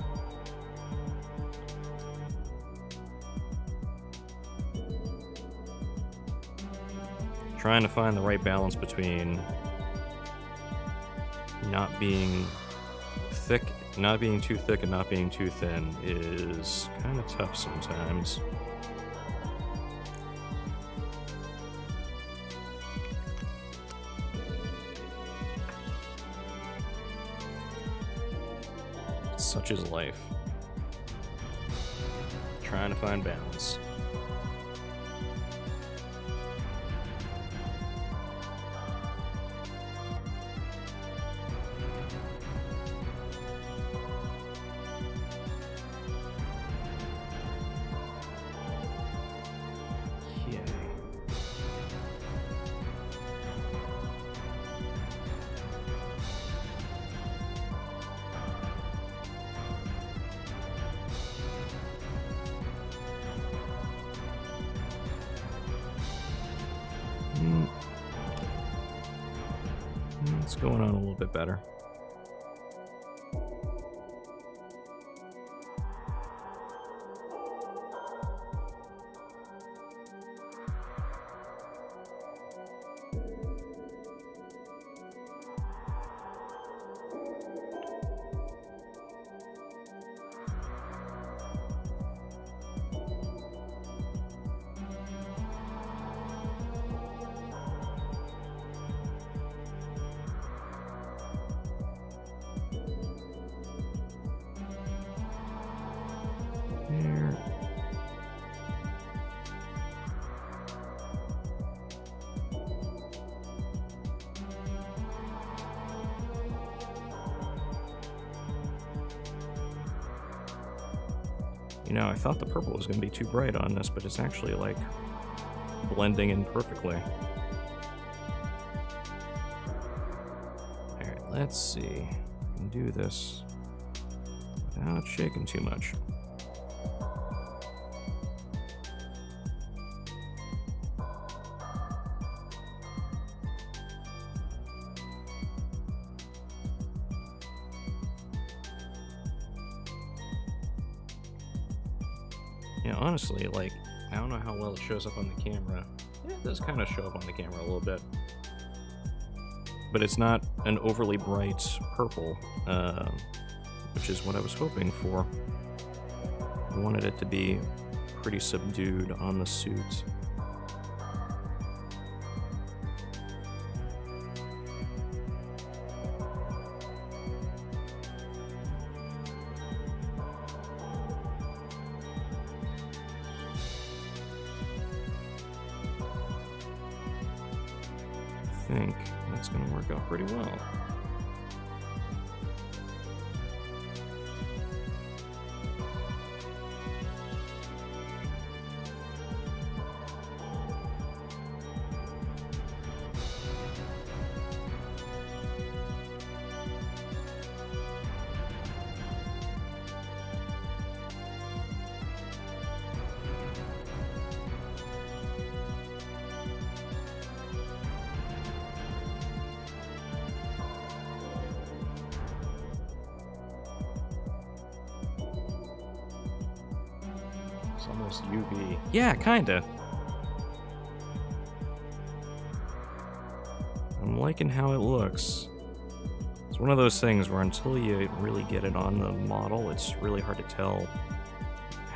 Trying to find the right balance between not being too thick and not being too thin is kind of tough sometimes. Such is life. Trying to find balance. It's going on a little bit better. You know, I thought the purple was going to be too bright on this, but it's actually, like, blending in perfectly. Alright, let's see. I can do this without shaking too much. Yeah, honestly, like, I don't know how well it shows up on the camera. Yeah, it does kind of show up on the camera a little bit. But it's not an overly bright purple, which is what I was hoping for. I wanted it to be pretty subdued on the suit. I think that's going to work out pretty well. It's almost UV. Yeah, kinda. I'm liking how it looks. It's one of those things where until you really get it on the model, it's really hard to tell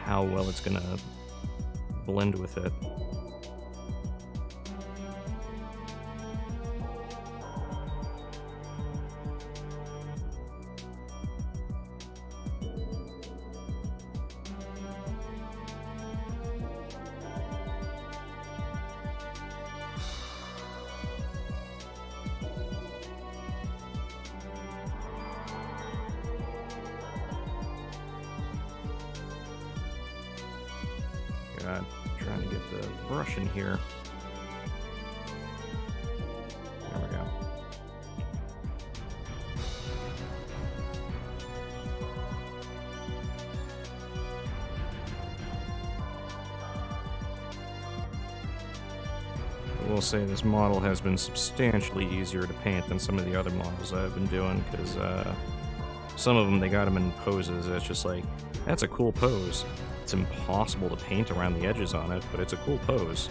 how well it's gonna blend with it. God, trying to get the brush in here. There we go. I will say this model has been substantially easier to paint than some of the other models I've been doing, because some of them, they got them in poses. It's just like, that's a cool pose. It's impossible to paint around the edges on it, but it's a cool pose.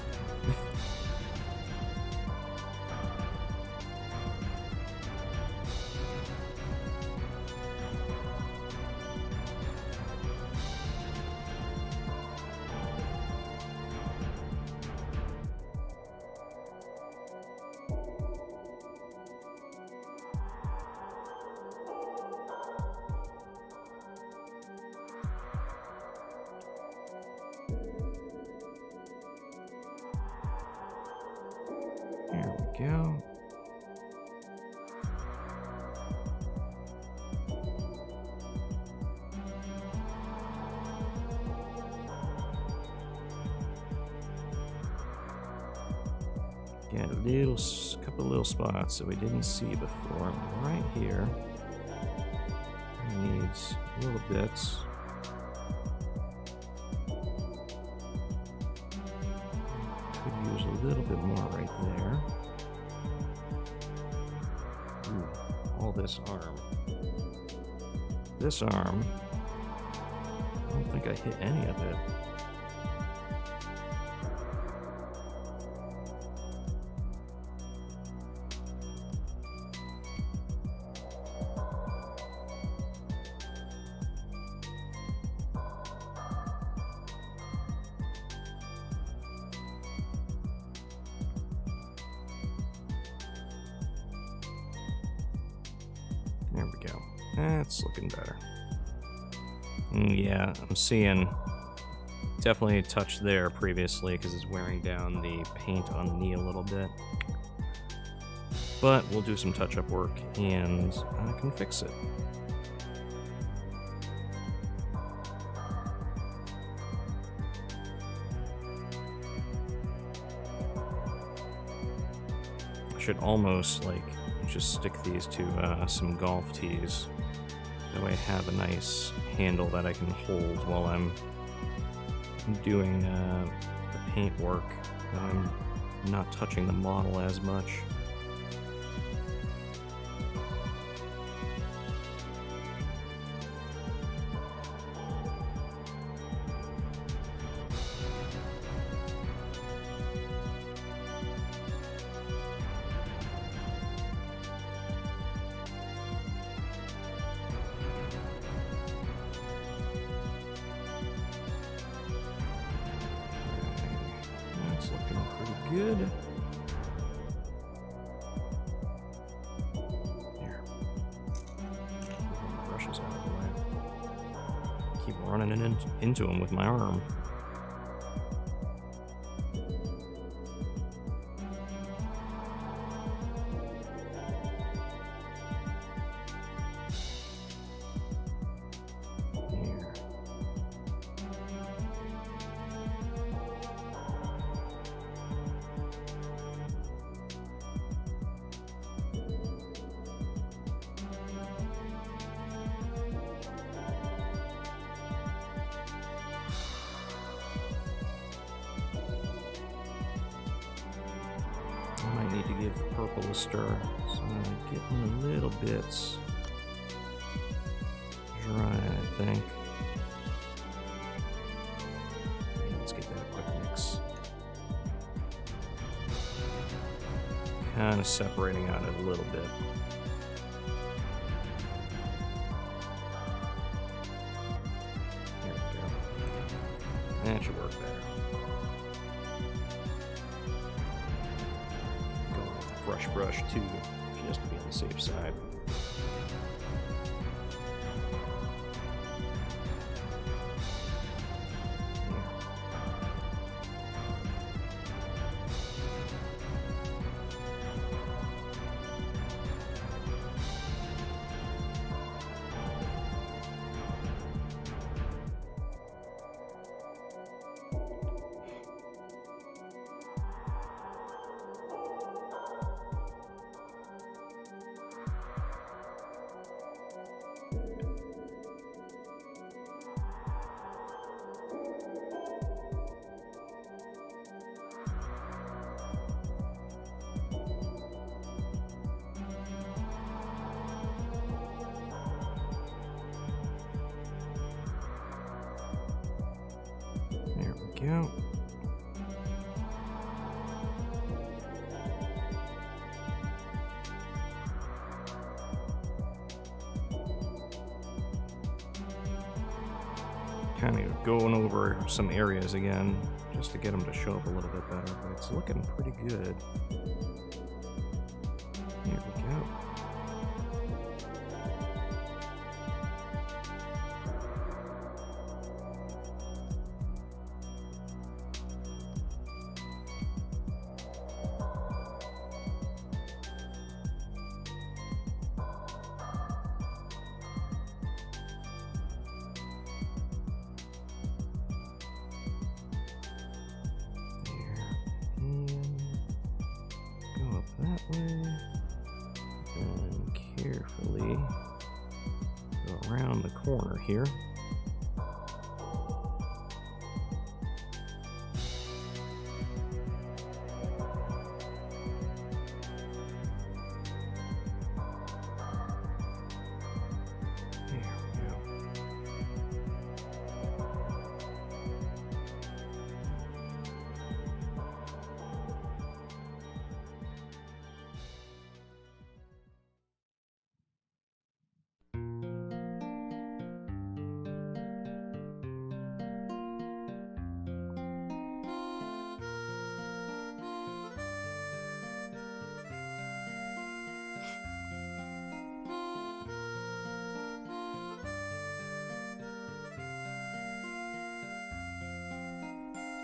There we go. Got a couple little spots that we didn't see before. Right here. Needs little bits. Could use a little bit more right there. Ooh, all this arm. This arm, I don't think I hit any of it. There we go. That's looking better. Yeah, I'm seeing definitely a touch there previously because it's wearing down the paint on the knee a little bit. But we'll do some touch-up work and I can fix it. Should almost like just stick these to some golf tees. That way I have a nice handle that I can hold while I'm doing the paint work. I'm not touching the model as much. That's looking pretty good. There. Brushes out of the way. Keep running it into him with my arm. I might need to give the purple a stir. So I'm getting a little bits dry, I think. Yeah, let's get that a quick mix. Kind of separating out it a little bit. There we go. That should work better. Brush brush too, just to be on the safe side. There we go. Kind of going over some areas again, just to get them to show up a little bit better, but it's looking pretty good. Here we go. That way, and carefully go around the corner here.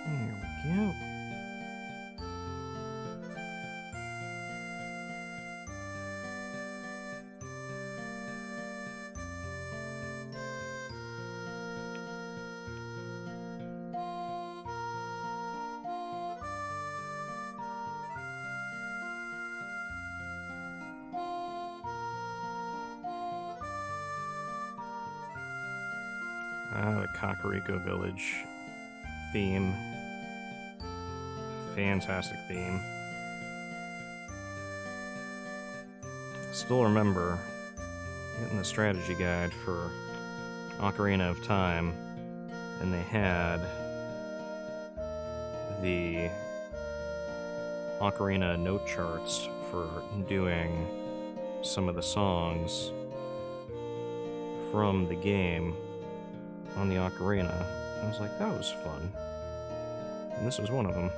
There we go. The Kakariko Village theme. Fantastic theme. Still remember getting the strategy guide for Ocarina of Time, and they had the Ocarina note charts for doing some of the songs from the game on the Ocarina. I was like, that was fun. And this was one of them.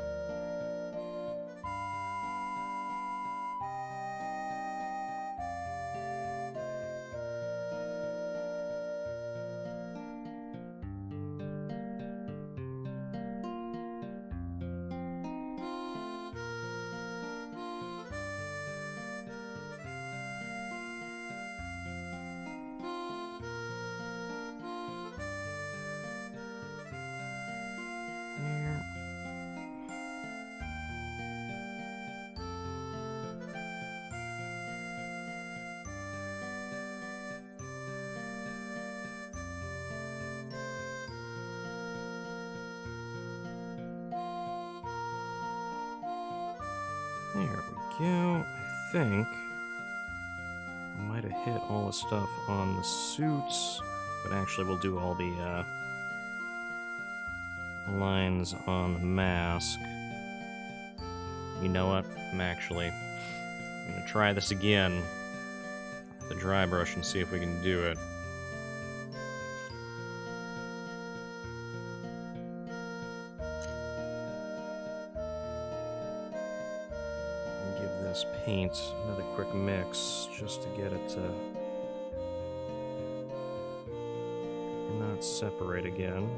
There we go. I think I might have hit all the stuff on the suits, but actually we'll do all the lines on the mask. You know what? I'm gonna try this again with the dry brush and see if we can do it. This paint another quick mix just to get it to not separate again.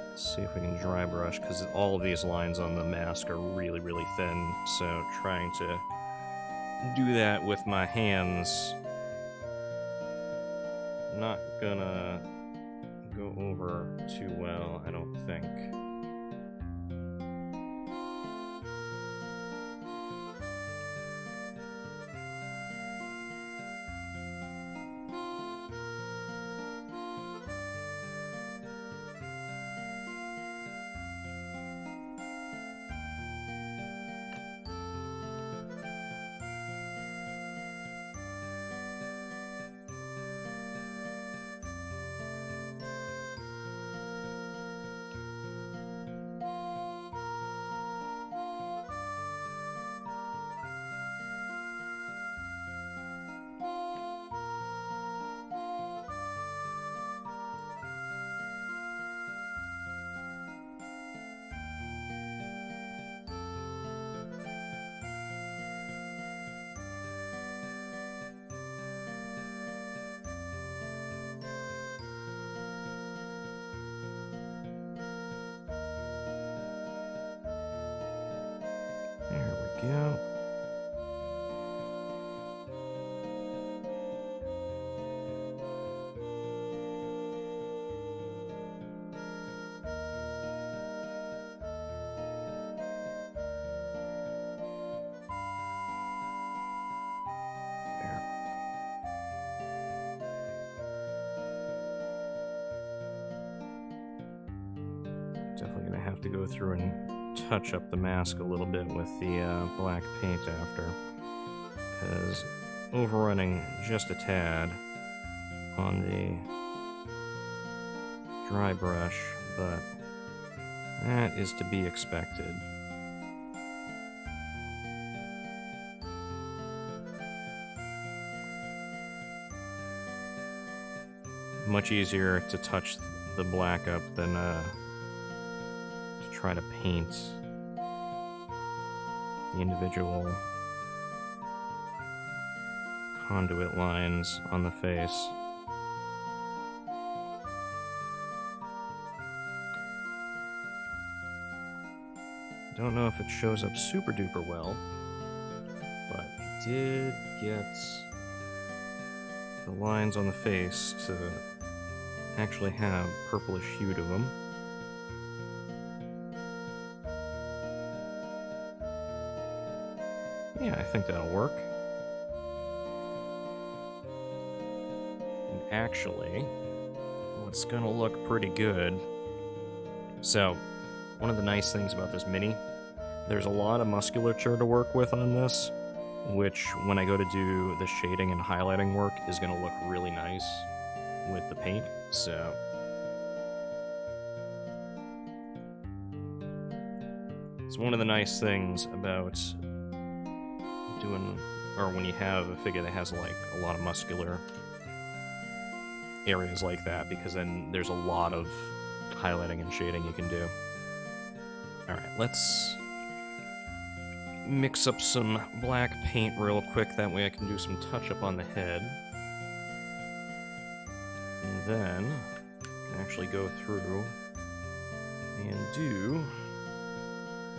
Let's see if we can dry brush, because all of these lines on the mask are really, really thin, so trying to do that with my hands not gonna go over too well, I don't think. There we go. Definitely gonna have to go through and touch up the mask a little bit with the black paint after, because overrunning just a tad on the dry brush, but that is to be expected. Much easier to touch the black up than try to paint the individual conduit lines on the face. Don't know if it shows up super duper well, but it did get the lines on the face to actually have purplish hue to them. Yeah, I think that'll work. And actually what's gonna look pretty good. So, one of the nice things about this Mini, there's a lot of musculature to work with on this, which when I go to do the shading and highlighting work is gonna look really nice with the paint, so... It's one of the nice things about doing, or when you have a figure that has like a lot of muscular areas like that, because then there's a lot of highlighting and shading you can do. Alright, let's mix up some black paint real quick, that way I can do some touch-up on the head. And then I can actually go through and do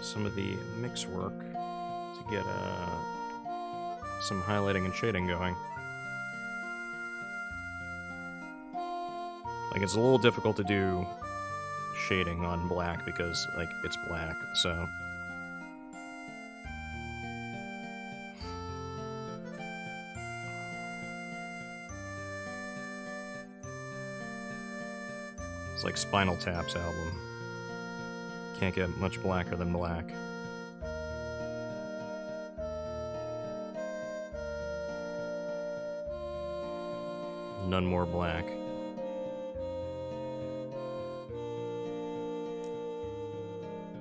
some of the mix work to get some highlighting and shading going. Like, it's a little difficult to do shading on black because, like, it's black, so... It's like Spinal Tap's album. Can't get much blacker than black. None more black.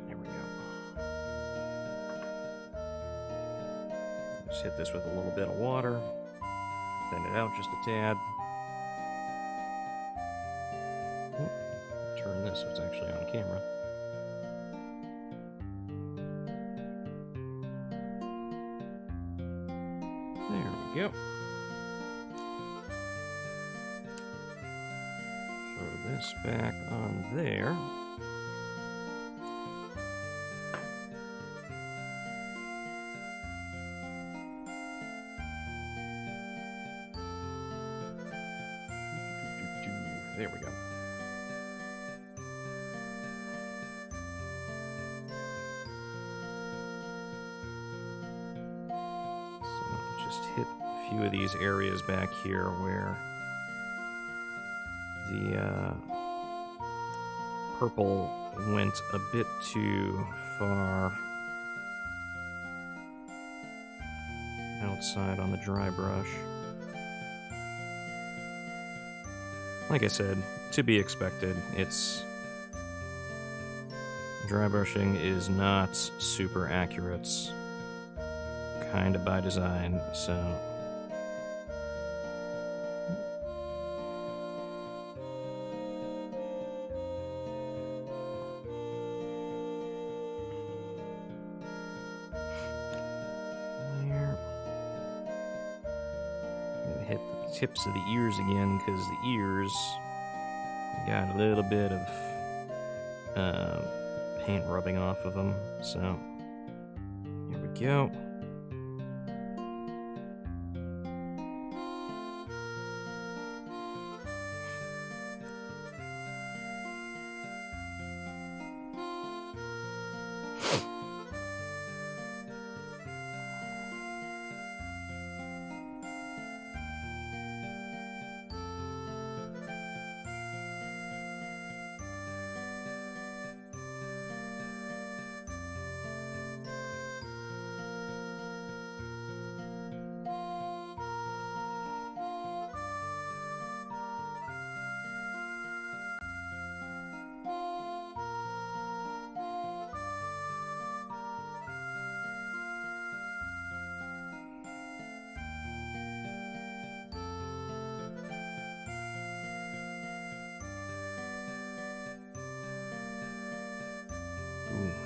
There we go. Just hit this with a little bit of water. Thin it out just a tad. Turn this so it's actually on camera. There we go. Throw this back on there. There we go. Just hit a few of these areas back here where the purple went a bit too far outside on the dry brush. Like I said, to be expected. It's... Dry brushing is not super accurate. Kind of by design, so... There. Gonna hit the tips of the ears again, because the ears got a little bit of paint rubbing off of them, so... Here we go.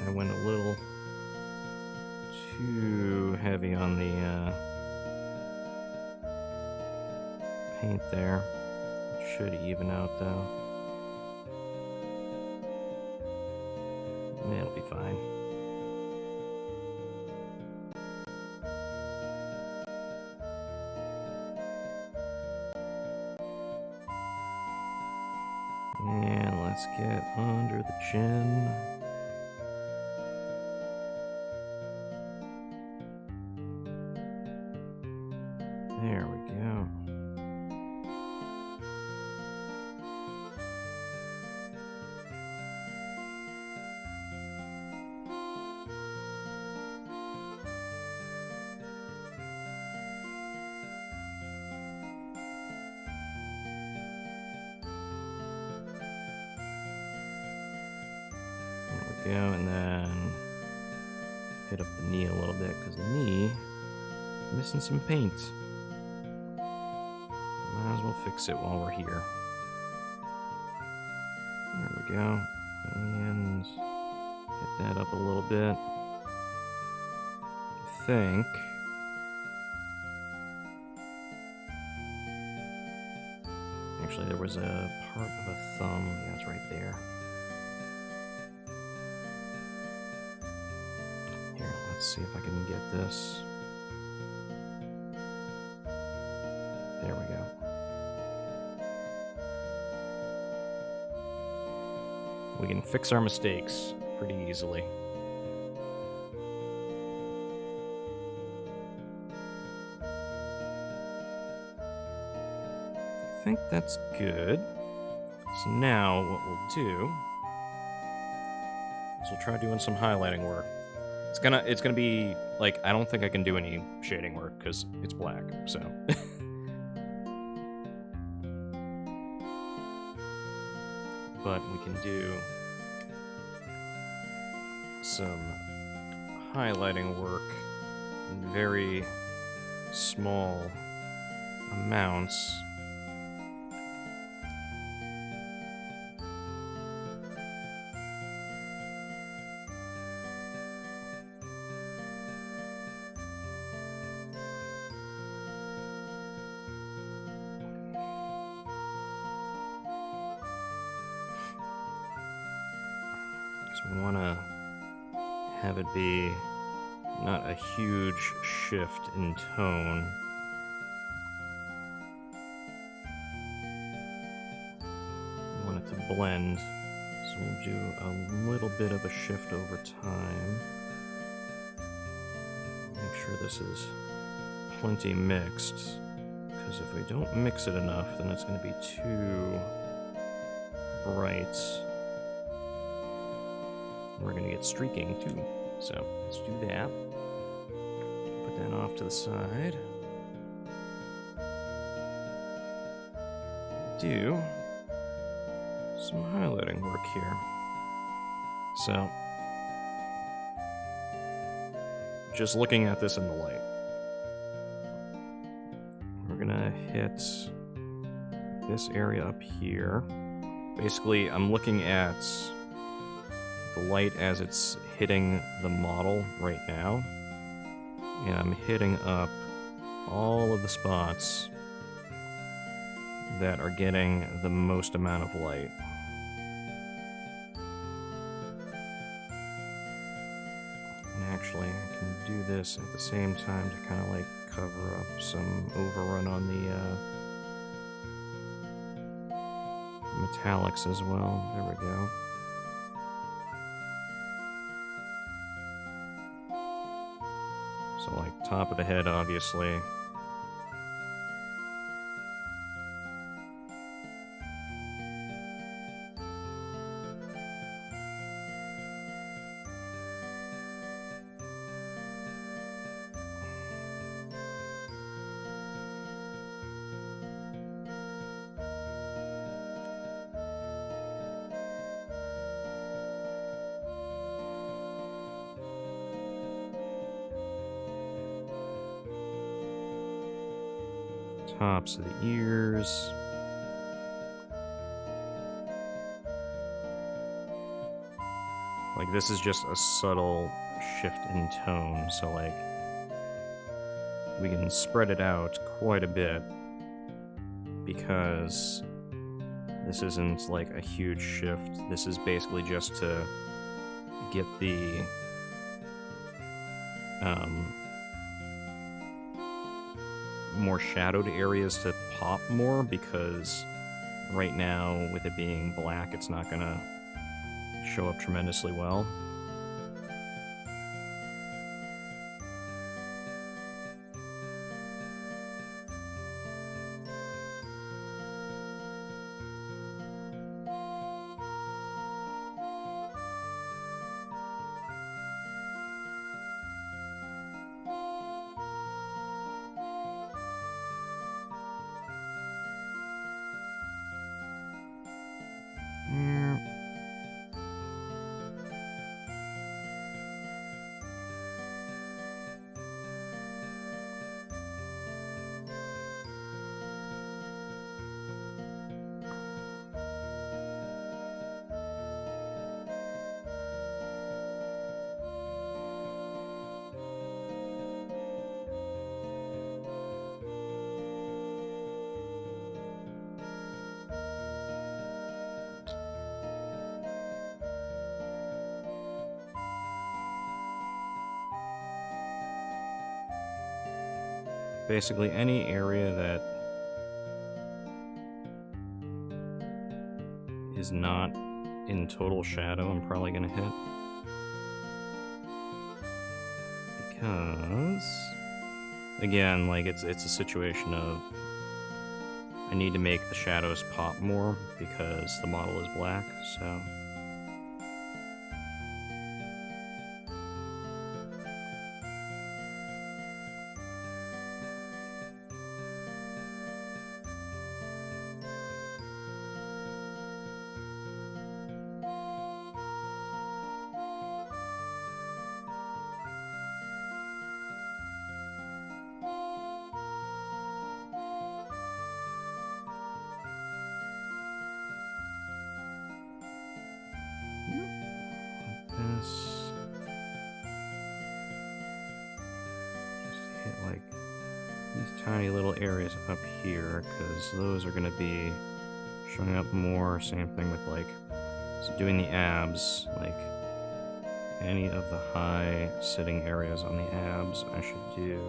I went a little too heavy on the paint there. It should even out though. It'll be fine. And let's get under the chin. There we go. go, and then hit up the knee a little bit, because the knee is missing some paint. Might as well fix it while we're here. There we go. And hit that up a little bit. I think. Actually, there was a part of a thumb. Yeah, it's right there. Here, let's see if I can get this. There we go. We can fix our mistakes pretty easily. I think that's good. So now what we'll do is we'll try doing some highlighting work. It's gonna be like, I don't think I can do any shading work because it's black, so. But we can do some highlighting work in very small amounts. We want to have it be not a huge shift in tone. We want it to blend, so we'll do a little bit of a shift over time. Make sure this is plenty mixed, because if we don't mix it enough, then it's going to be too bright. We're going to get streaking too. So let's do that. Put that off to the side. Do some highlighting work here. So just looking at this in the light, we're going to hit this area up here. Basically, I'm looking at the light as it's hitting the model right now, and I'm hitting up all of the spots that are getting the most amount of light. And actually, I can do this at the same time to kind of like cover up some overrun on the metallics as well. There we go. So like top of the head, obviously. Tops of the ears. Like, this is just a subtle shift in tone, so like we can spread it out quite a bit because this isn't like a huge shift. This is basically just to get the more shadowed areas to pop more, because right now with it being black, it's not gonna show up tremendously well. basically any area that is not in total shadow, I'm probably gonna hit. Because, again, like, it's a situation of I need to make the shadows pop more because the model is black, so... This. Just hit like these tiny little areas up here, because those are going to be showing up more. Same thing with like doing the abs, like any of the high sitting areas on the abs I should do.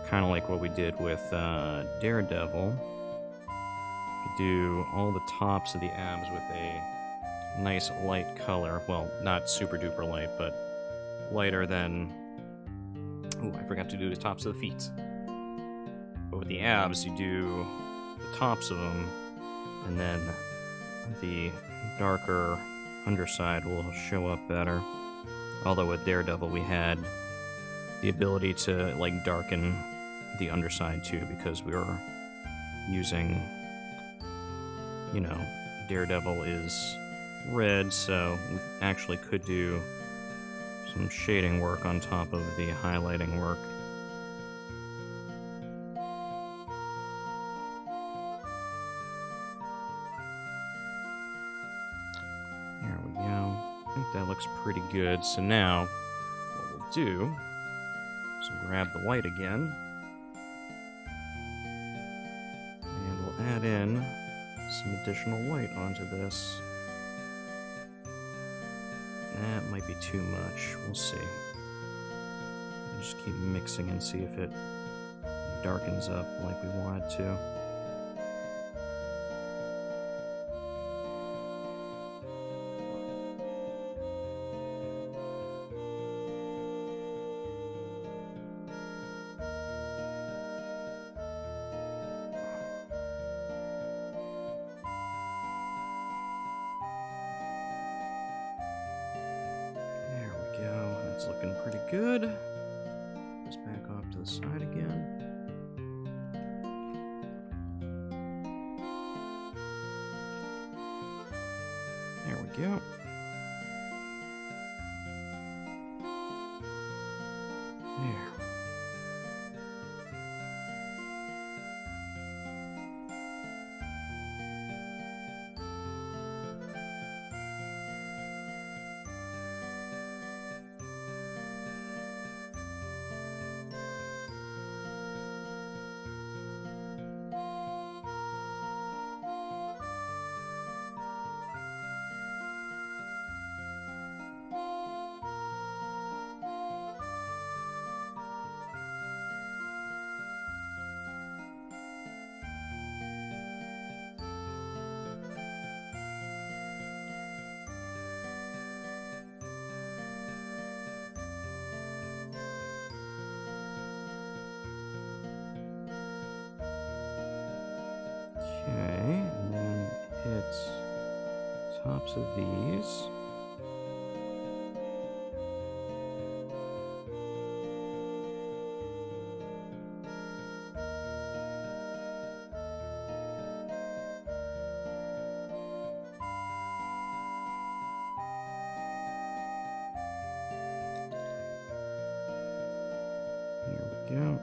Kind of like what we did with Daredevil. You do all the tops of the abs with a nice light color. Well, not super duper light, but lighter than... Oh, I forgot to do the tops of the feet. But with the abs, you do the tops of them, and then the darker underside will show up better. Although with Daredevil, we had the ability to like darken the underside too, because we were using, you know, Daredevil is red, so we actually could do some shading work on top of the highlighting work. There we go. I think that looks pretty good. So now what we'll do is we'll grab the white again, and we'll add in some additional white onto this. That might be too much. We'll see. Just keep mixing and see if it darkens up like we want it to. It's looking pretty good. Just back off to the side again. There we go. There. Okay, and then hit tops of these. Here we go.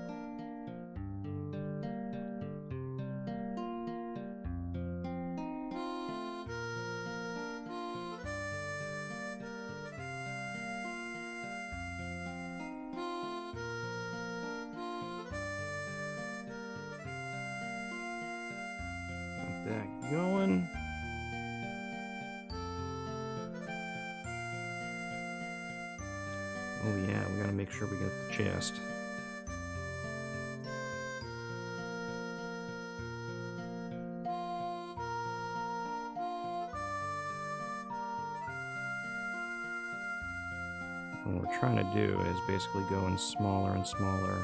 Got that going. Oh yeah, we gotta make sure we get the chest. What we're trying to do is basically go in smaller and smaller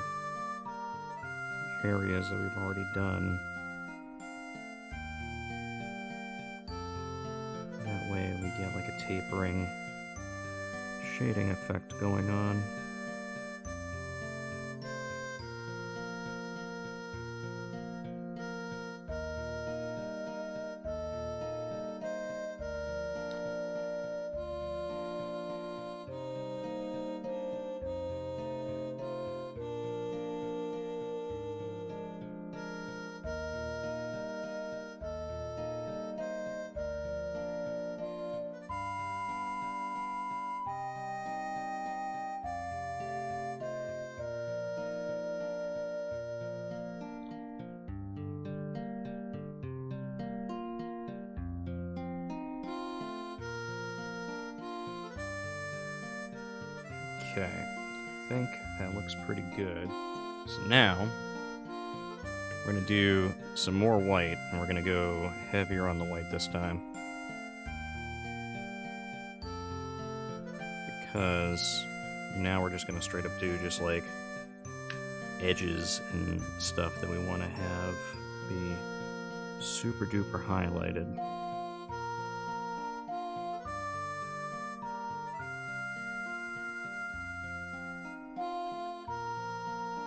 areas that we've already done. That way we get like a tapering shading effect going on. Okay, I think that looks pretty good. So now, we're going to do some more white, and we're going to go heavier on the white this time. Because now we're just going to straight up do just like edges and stuff that we want to have be super duper highlighted.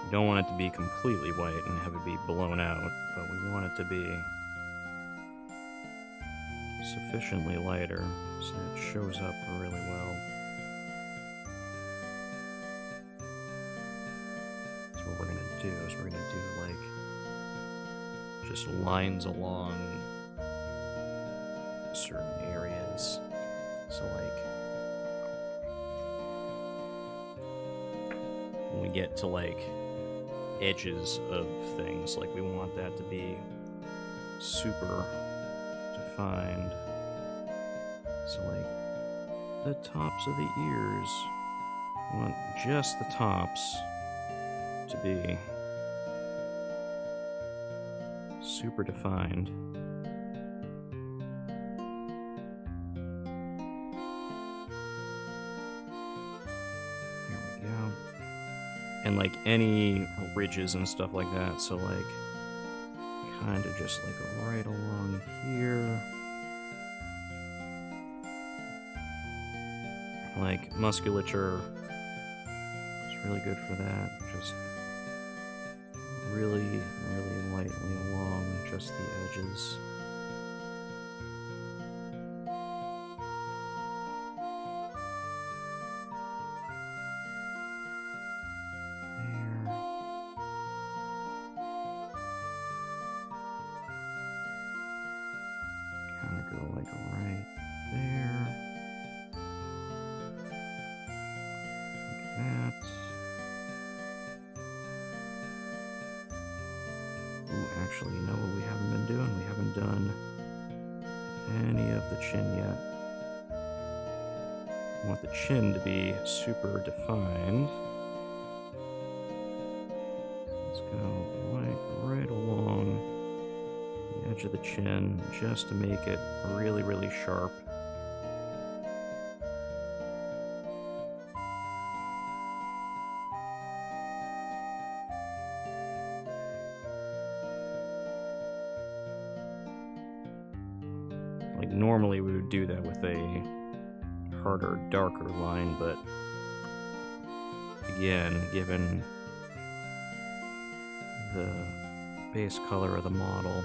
We don't want it to be completely white and have it be blown out, but we want it to be sufficiently lighter so it shows up really well. So what we're going to do is we're going to do like just lines along certain areas. So like when we get to like edges of things, like we want that to be super defined. So like the tops of the ears, we want just the tops to be super defined. There we go. And like any ridges and stuff like that, so like kind of just like right along here. Like musculature is really good for that. Just really, really lightly along just the edges. Actually, you know what we haven't been doing? We haven't done any of the chin yet. I want the chin to be super defined. Let's go right along the edge of the chin just to make it really, really sharp. Like normally we would do that with a harder, darker line, but again, given the base color of the model,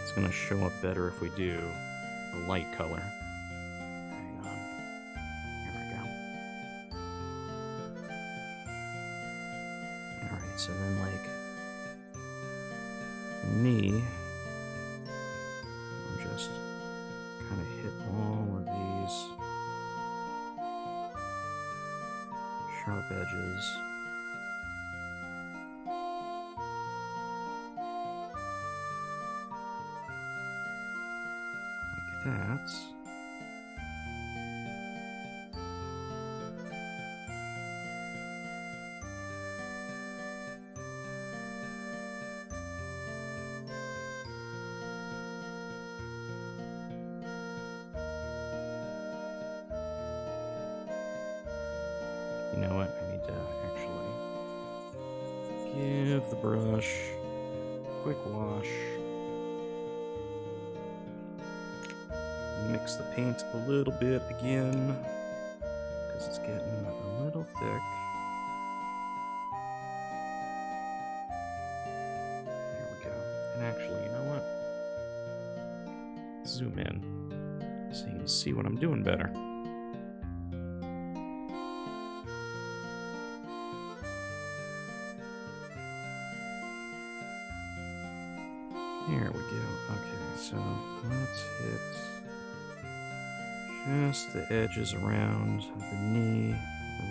it's going to show up better if we do a light color. Hang on. Here we go. Alright, so then like knee, just kind of hit all of these sharp edges. Like that. brush, quick wash. Mix the paint a little bit again, because it's getting a little thick. There we go. And actually, you know what? Zoom in so you can see what I'm doing better. There we go. Okay, so let's hit just the edges around the knee,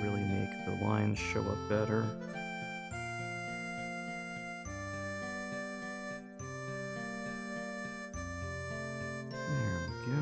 really make the lines show up better. There we go.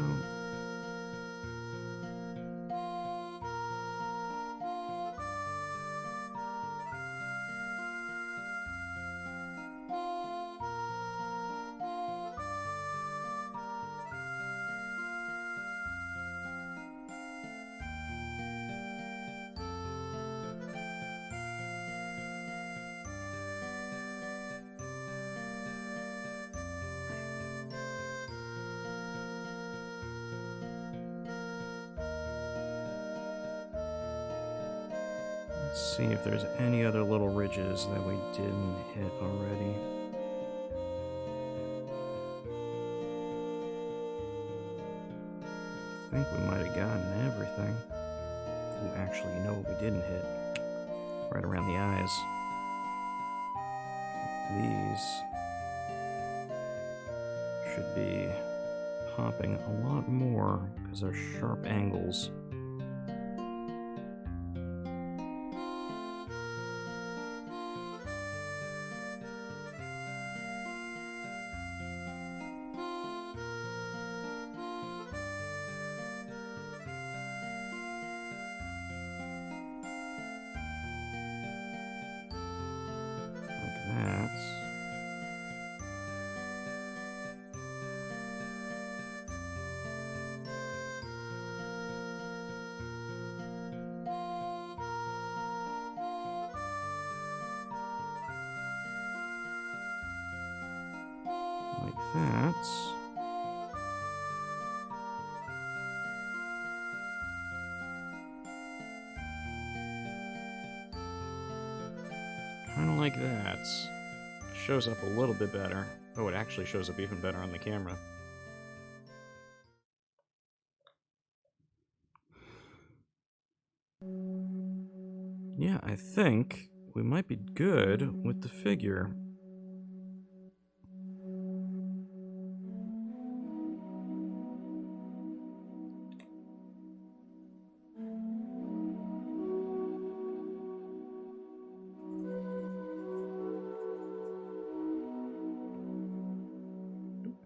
Let's see if there's any other little ridges that we didn't hit already. I think we might have gotten everything. Ooh, actually, you know what we didn't hit? Right around the eyes. These should be popping a lot more because they're sharp angles. That. Kind of like that. Shows up a little bit better. Oh, it actually shows up even better on the camera. Yeah, I think we might be good with the figure.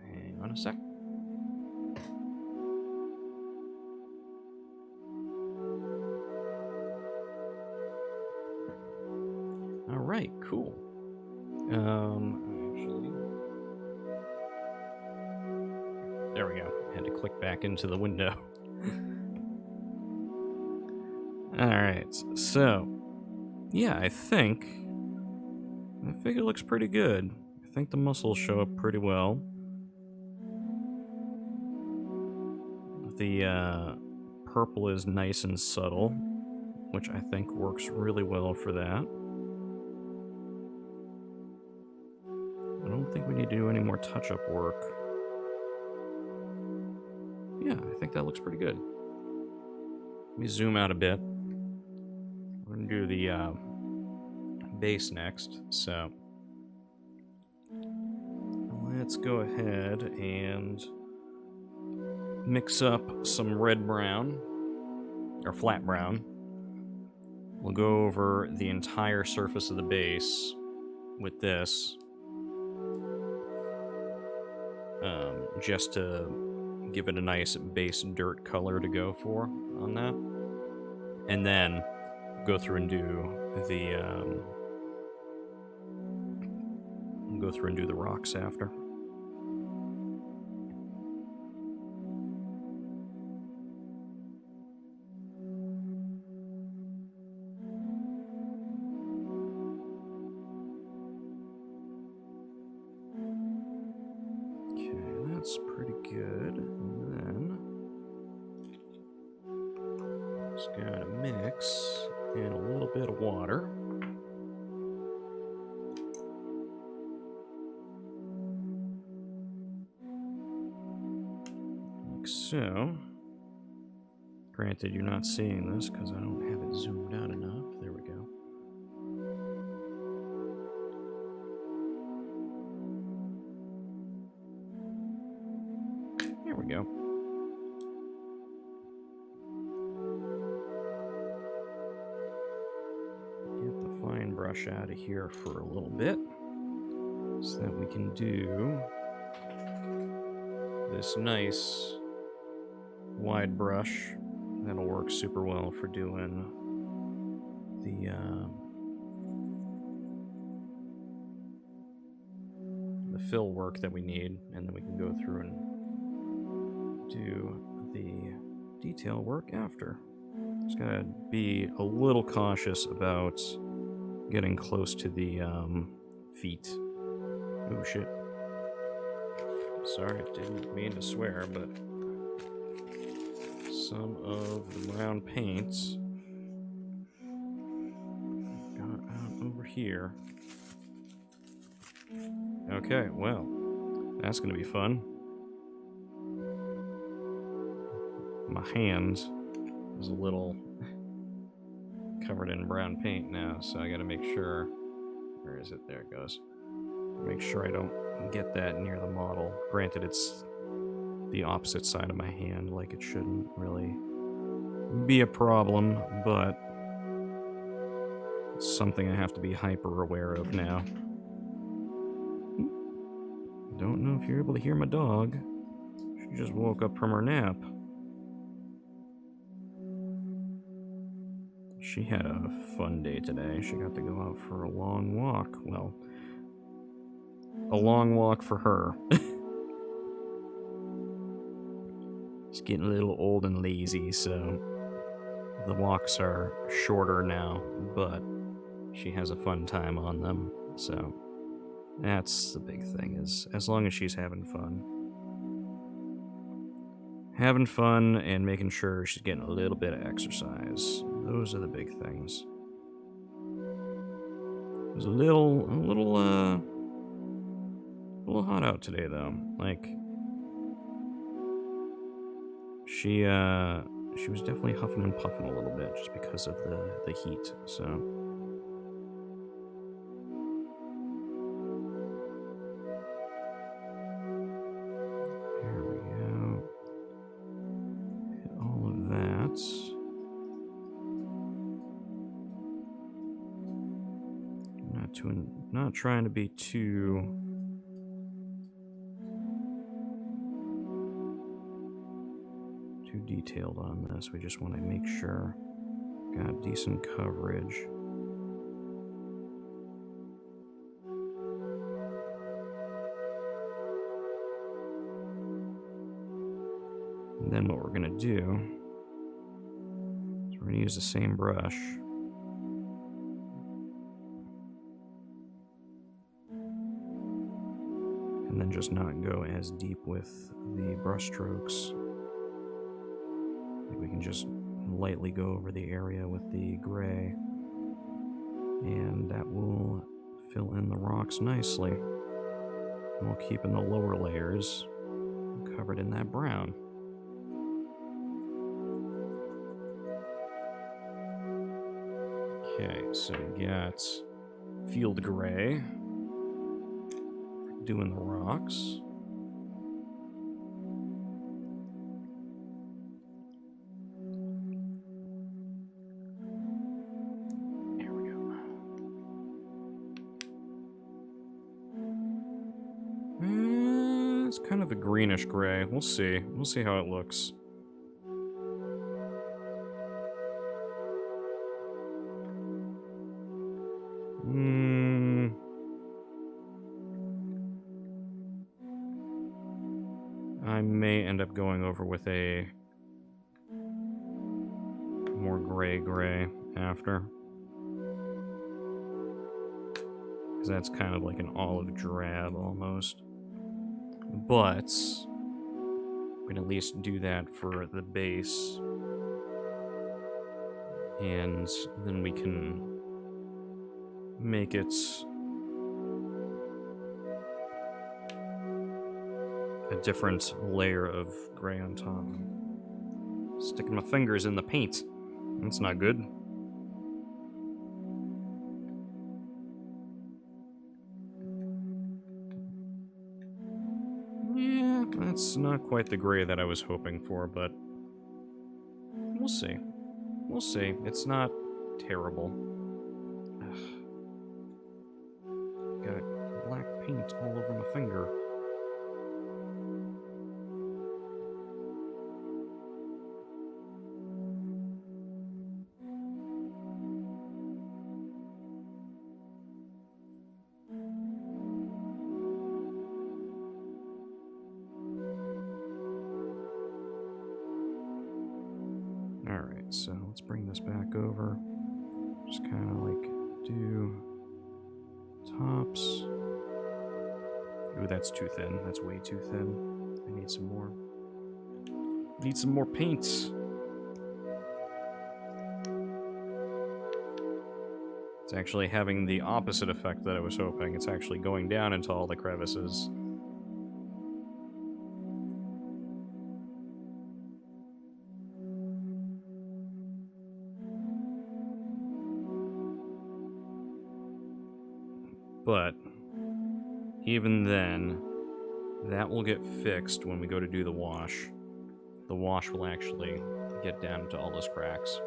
Hang on a sec. All right, cool. Actually, there we go. Had to click back into the window. All right, so yeah, I think the figure looks pretty good. I think the muscles show up pretty well. The purple is nice and subtle, which I think works really well for that. I don't think we need to do any more touch-up work. Yeah, I think that looks pretty good. Let me zoom out a bit. We're going to do the base next, so let's go ahead and mix up some red brown, or flat brown. We'll go over the entire surface of the base with this, just to give it a nice base dirt color to go for on that. And then go through and do the rocks after. that's pretty good. And then just gotta mix in a little bit of water. Like so. Granted, you're not seeing this because I don't have it zoomed out enough. There we go. There we go. Get the fine brush out of here for a little bit so that we can do this nice wide brush. That'll work super well for doing the fill work that we need, and then we can go through and do the detail work after. Just gotta be a little cautious about getting close to the feet. Oh shit. Sorry, didn't mean to swear, but some of the brown paint got out over here. Okay, well, that's gonna be fun. My hand is a little covered in brown paint now, so I gotta make sure. Where is it? There it goes. Make sure I don't get that near the model. Granted, it's the opposite side of my hand, like it shouldn't really be a problem, but it's something I have to be hyper aware of now. Don't know if you're able to hear my dog. She just woke up from her nap. She had a fun day today. She got to go out for a long walk. Well, a long walk for her. She's getting a little old and lazy, so the walks are shorter now, but she has a fun time on them, so that's the big thing, is as long as she's having fun. Having fun and making sure she's getting a little bit of exercise. Those are the big things. It was a little hot out today, though. Like, she was definitely huffing and puffing a little bit just because of the heat, so. There we go. Hit all of that. Not trying to be too detailed on this. We just want to make sure got decent coverage. And then what we're going to do is we're going to use the same brush. And then just not go as deep with the brush strokes. We can just lightly go over the area with the gray, and that will fill in the rocks nicely. And we'll keep in the lower layers covered in that brown. Okay, so we got field gray doing the rocks. It's kind of a greenish gray. We'll see. We'll see how it looks. I may end up going over with a more gray after. Because that's kind of like an olive drab almost. But can at least do that for the base. And then we can make it a different layer of gray on top. Sticking my fingers in the paint. That's not good. Yeah, that's not quite the gray that I was hoping for, but we'll see. We'll see. It's not terrible. Ugh. Got black paint all over my finger. Alright, so let's bring this back over. Just kind of like do tops. Ooh, that's too thin. That's way too thin. I need some more. Need some more paints. It's actually having the opposite effect that I was hoping. It's actually going down into all the crevices. But even then, that will get fixed when we go to do the wash. The wash will actually get down to all those cracks.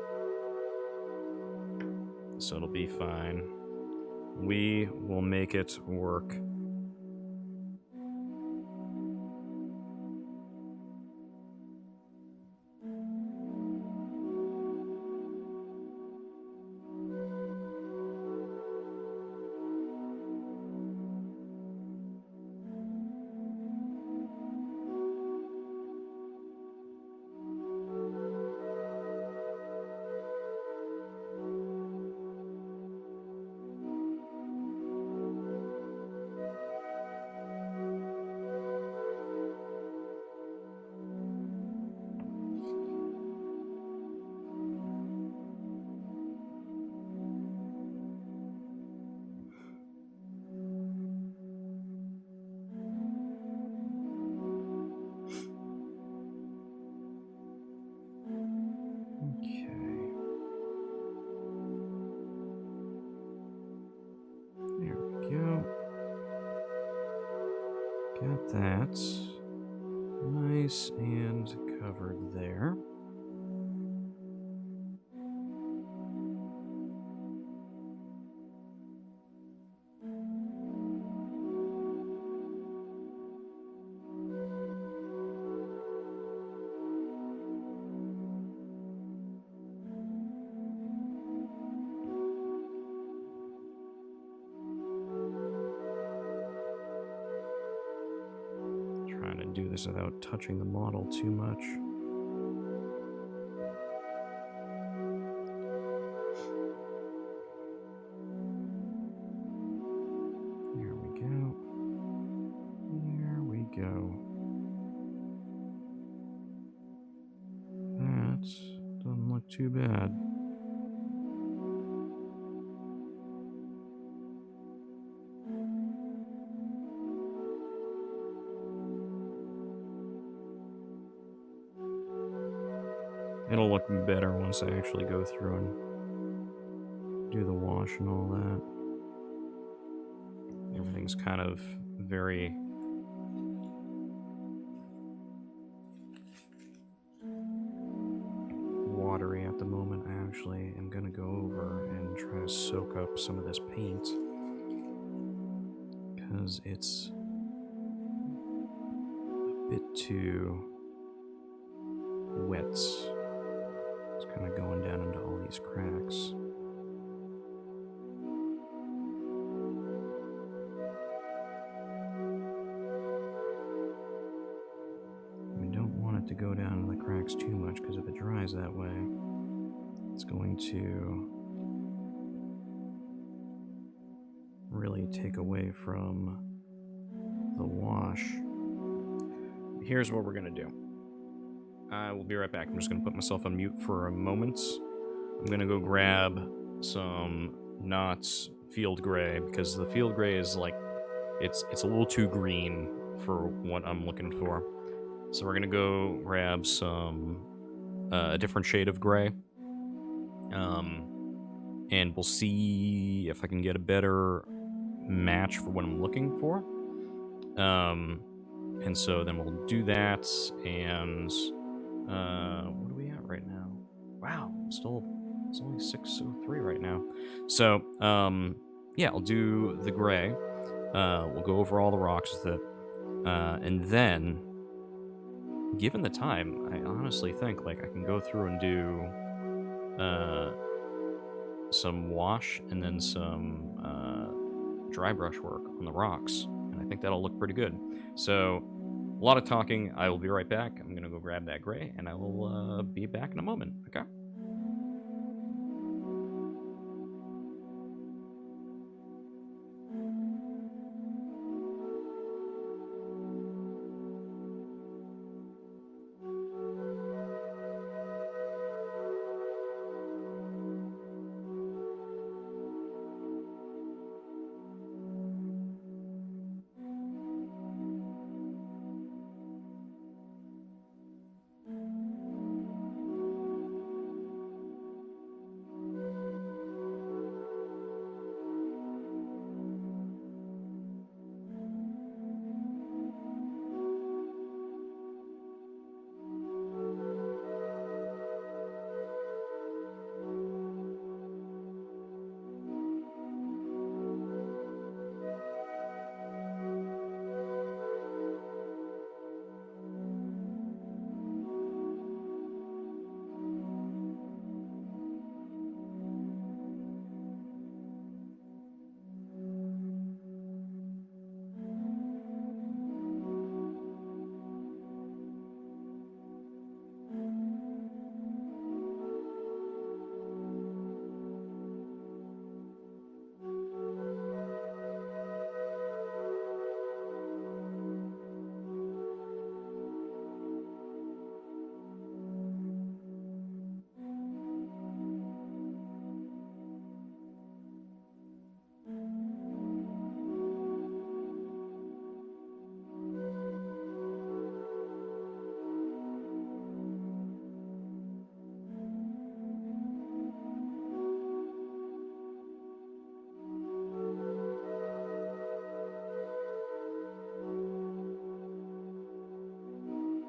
So it'll be fine. We will make it work. Got that nice and covered there. Do this without touching the model too much. Here we go. Here we go. That doesn't look too bad. It'll look better once I actually go through and do the wash and all that. Everything's kind of very watery at the moment. I actually am going to go over and try to soak up some of this paint because it's a bit too wet. It's kind of going down into all these cracks. We don't want it to go down in the cracks too much because if it dries that way, it's going to really take away from the wash. Here's what we're going to do. I will be right back. I'm just going to put myself on mute for a moment. I'm going to go grab some Knott's Field Gray, because the Field Gray is like, it's a little too green for what I'm looking for. So we're going to go grab some, a different shade of gray. And we'll see if I can get a better match for what I'm looking for. And so then we'll do that, and what are we at right now? Wow, it's only 6:03 right now. So yeah, I'll do the gray. We'll go over all the rocks with it, and then, given the time, I honestly think like I can go through and do some wash and then some dry brush work on the rocks, and I think that'll look pretty good. So, a lot of talking. I will be right back. I'm gonna go grab that gray, and I will be back in a moment. Okay.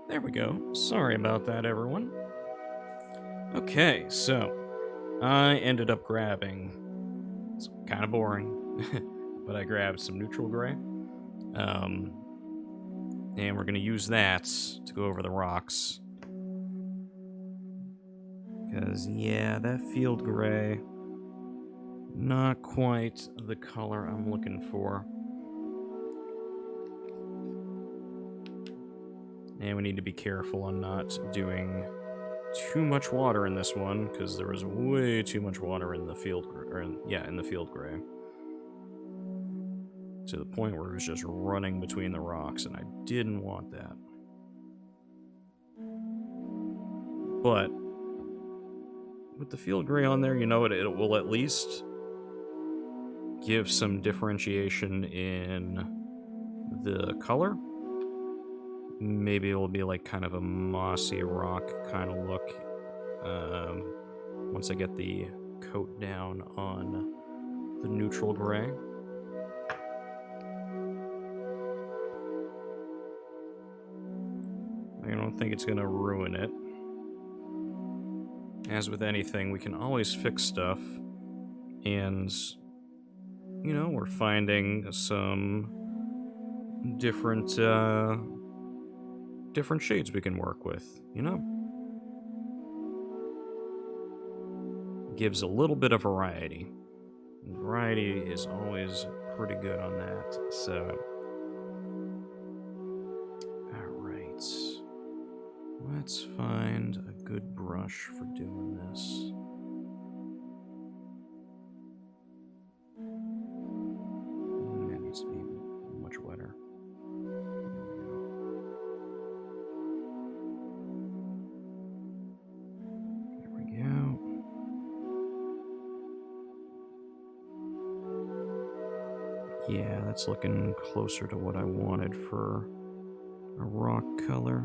There we go. Sorry about that, everyone. Okay, so I ended up grabbing, it's kind of boring, but I grabbed some neutral gray. And we're going to use that to go over the rocks. Because, yeah, that field gray, not quite the color I'm looking for. And we need to be careful on not doing too much water in this one, because there was way too much water in the field gray, in the field gray. To the point where it was just running between the rocks, and I didn't want that. But with the field gray on there, you know, it will at least give some differentiation in the color. Maybe it'll be like kind of a mossy rock kind of look once I get the coat down on the neutral gray. I don't think it's going to ruin it. As with anything, we can always fix stuff, and, you know, we're finding some different shades we can work with, you know? Gives a little bit of variety. Variety is always pretty good on that, so... Alright. Let's find a good brush for doing this. That needs to be much wetter. Yeah, that's looking closer to what I wanted for a rock color.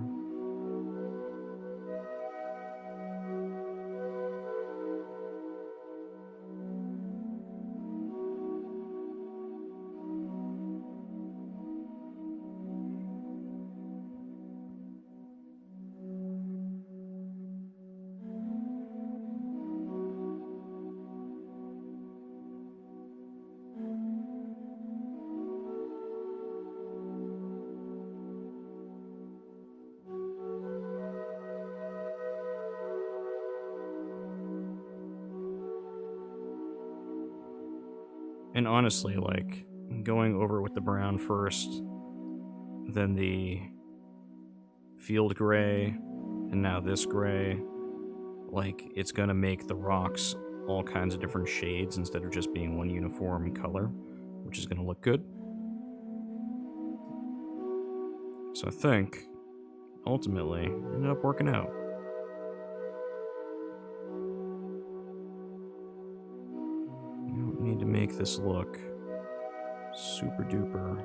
And honestly, like, going over with the brown first, then the field gray, and now this gray, like, it's gonna make the rocks all kinds of different shades instead of just being one uniform color, which is gonna look good. So I think, ultimately, it ended up working out. You don't need to make this look super duper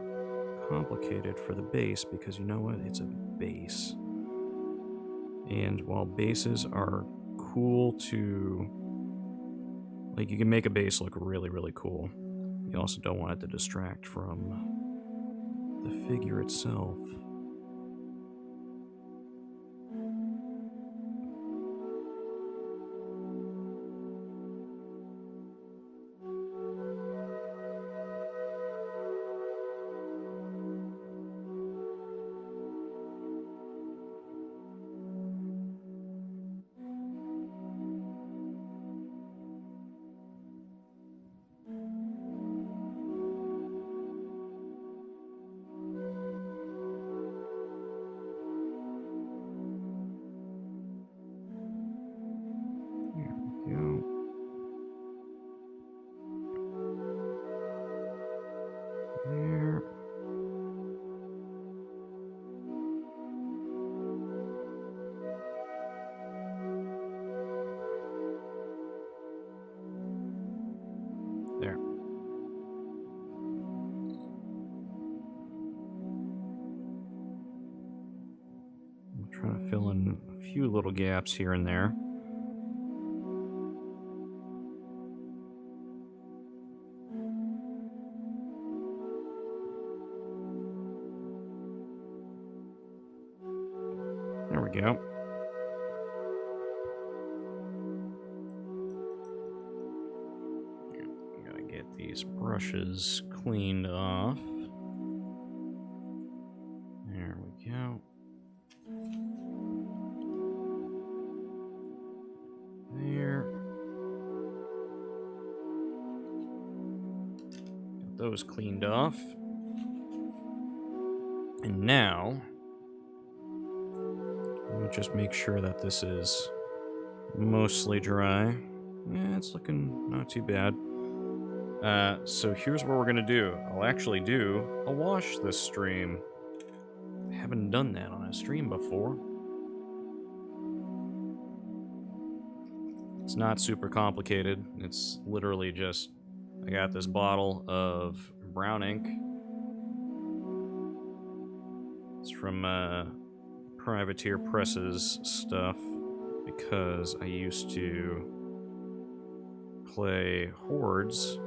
complicated for the base, because you know what? It's a base. And while bases are cool to... like, you can make a base look really, really cool, you also don't want it to distract from the figure itself. There we go. There. There. I'm trying to fill in a few little gaps here and there. There we go. Gotta get these brushes cleaned off. There we go. There. Got those cleaned off. And now, let me just make sure that this is mostly dry. Yeah, it's looking not too bad. So here's what we're gonna do. I'll actually do a wash this stream. I haven't done that on a stream before. It's not super complicated. It's literally just, I got this bottle of brown ink. It's from Privateer Presses stuff, because I used to play Hordes,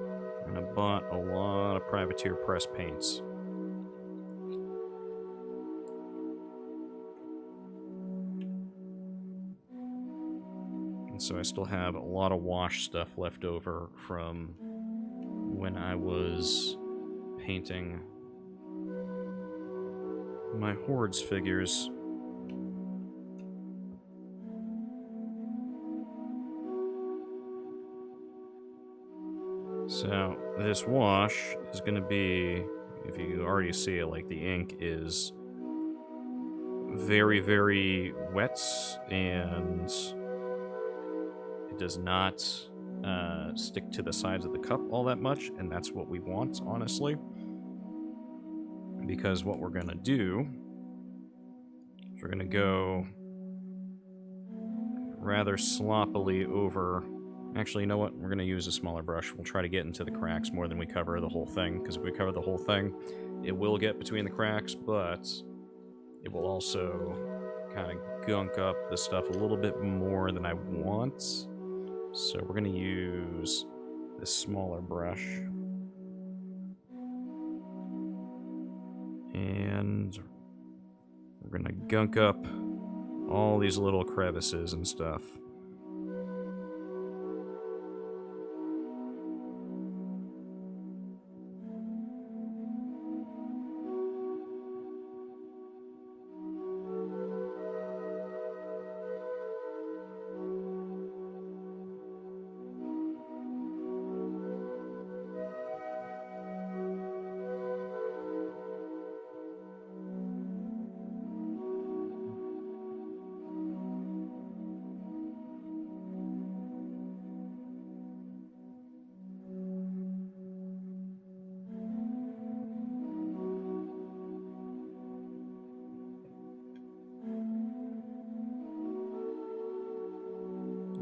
and I bought a lot of Privateer Press paints. And so I still have a lot of wash stuff left over from when I was painting my Hordes figures. So this wash is going to be, if you already see it, like the ink is very, very wet, and it does not stick to the sides of the cup all that much, and that's what we want, honestly. Because what we're going to do is we're going to go rather sloppily over Actually, you know what? We're going to use a smaller brush. We'll try to get into the cracks more than we cover the whole thing, because if we cover the whole thing, it will get between the cracks, but it will also kind of gunk up the stuff a little bit more than I want. So we're going to use this smaller brush. And we're going to gunk up all these little crevices and stuff.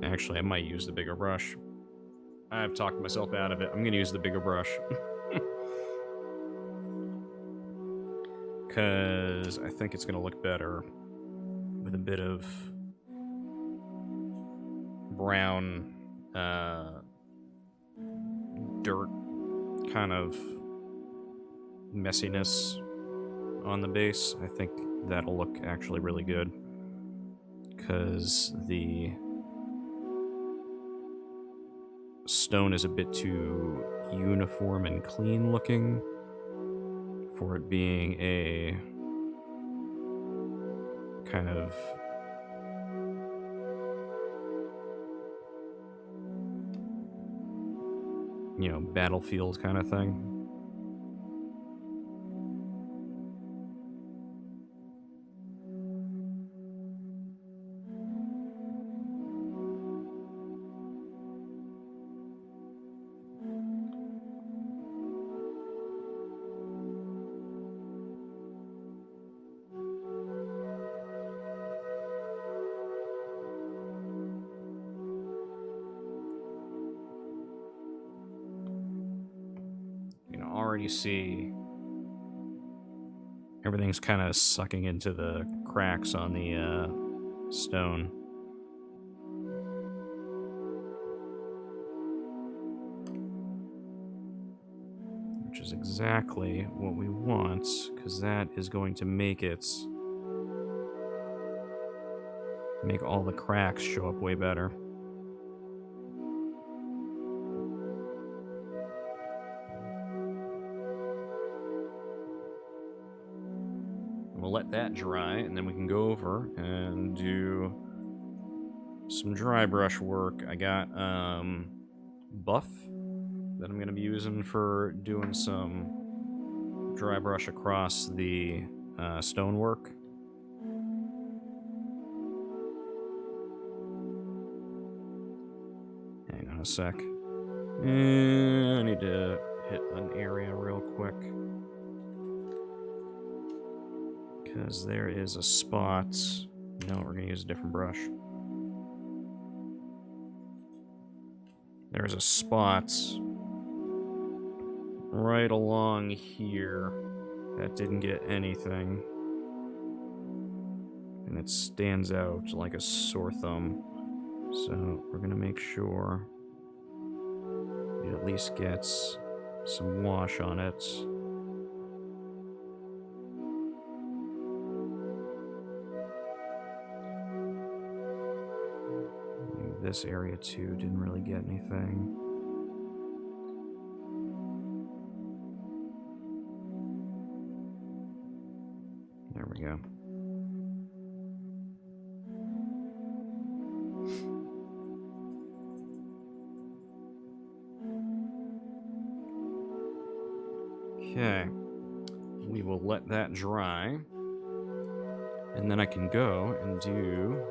Actually, I might use the bigger brush. I've talked myself out of it. I'm going to use the bigger brush. Because I think it's going to look better with a bit of brown dirt kind of messiness on the base. I think that'll look actually really good. Because the stone is a bit too uniform and clean looking for it being a kind of battlefield kind of thing. You see everything's kind of sucking into the cracks on the stone. Which is exactly what we want, because that is going to make all the cracks show up way better. We'll let that dry, and then we can go over and do some dry brush work. I got buff that I'm going to be using for doing some dry brush across the stonework. Hang on a sec. I need to hit an area real quick. Because there is a spot. No, we're going to use a different brush. There's a spot right along here that didn't get anything. And it stands out like a sore thumb. So we're going to make sure it at least gets some wash on it. This area too didn't really get anything. There we go. Okay. We will let that dry. And then I can go and do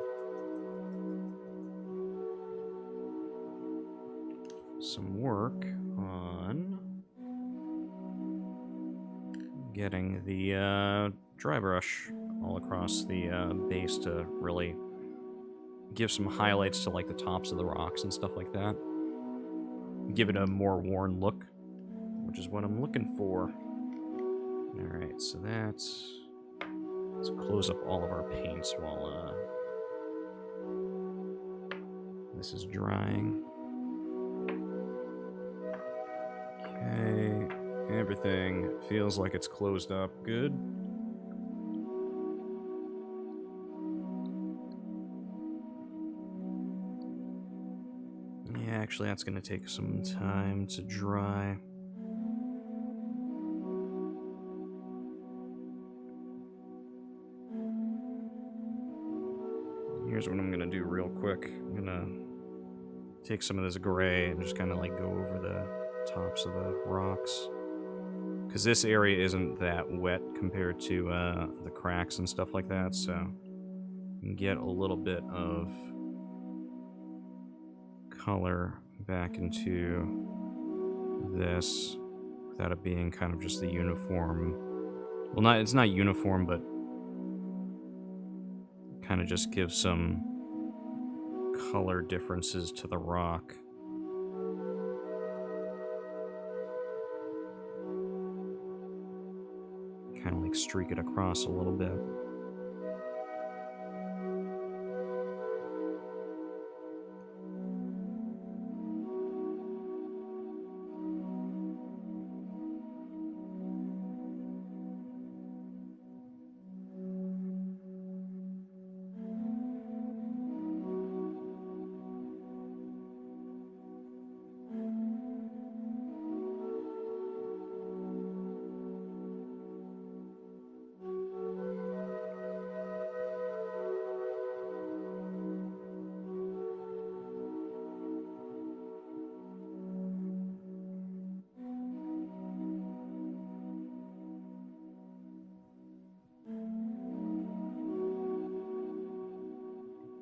some work on getting the dry brush all across the base to really give some highlights to like the tops of the rocks and stuff like that. Give it a more worn look, which is what I'm looking for. Alright, so let's close up all of our paints while this is drying. Okay, everything feels like it's closed up good. Yeah, actually that's going to take some time to dry. Here's what I'm going to do real quick. I'm going to take some of this gray and just kind of like go over the tops of the rocks. Because this area isn't that wet compared to the cracks and stuff like that, so you can get a little bit of color back into this without it being kind of just the uniform. Well, it's not uniform, but kind of just gives some color differences to the rock. Kind of like streak it across a little bit.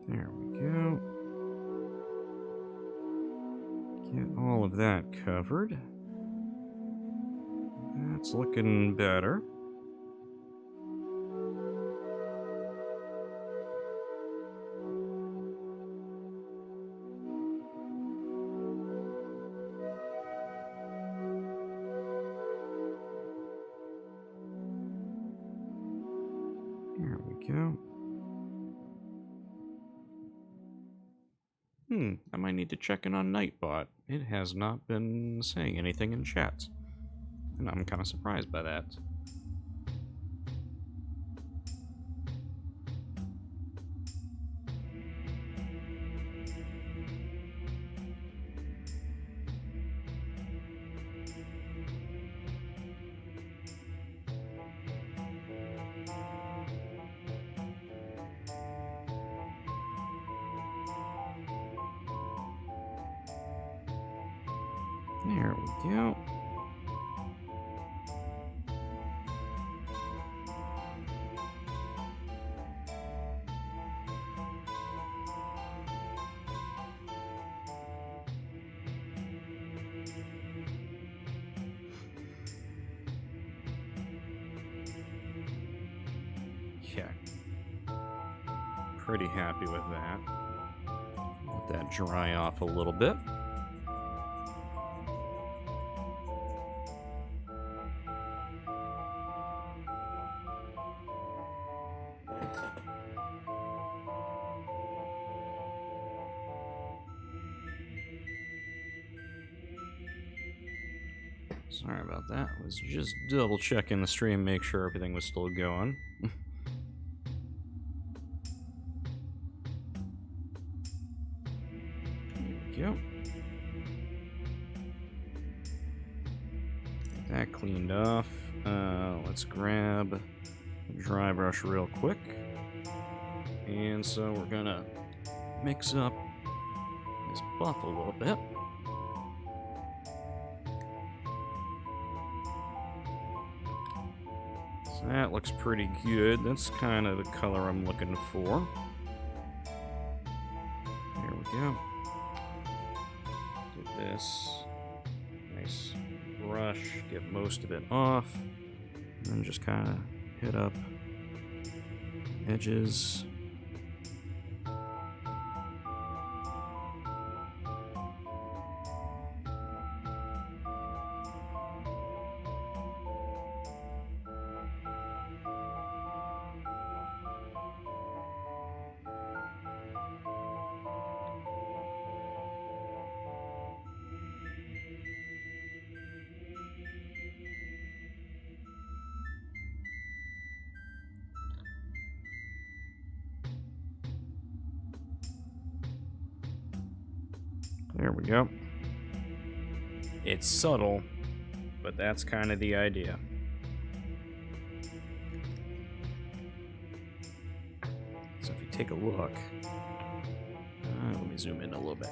There we go. Get all of that covered. That's looking better. There we go. I might need to check in on Nightbot. It has not been saying anything in chat. And I'm kind of surprised by that. There we go. Yeah. Pretty happy with that. Let that dry off a little bit. Sorry about that. I was just double checking the stream, make sure everything was still going. There we go. Get that cleaned off. Let's grab the dry brush real quick. And so we're gonna mix up this buff a little bit. So that looks pretty good. That's kind of the color I'm looking for. There we go. Do this. Nice brush. Get most of it off. And then just kind of hit up edges. There we go. It's subtle, but that's kind of the idea. So if you take a look, let me zoom in a little bit.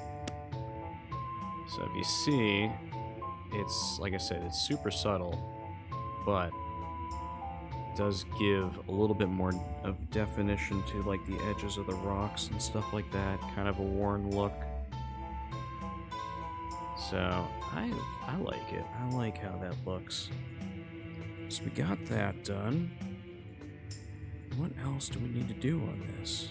So if you see, it's, like I said, it's super subtle, but it does give a little bit more of definition to like the edges of the rocks and stuff like that, kind of a worn look. So I like it. I like how that looks. So we got that done. What else do we need to do on this?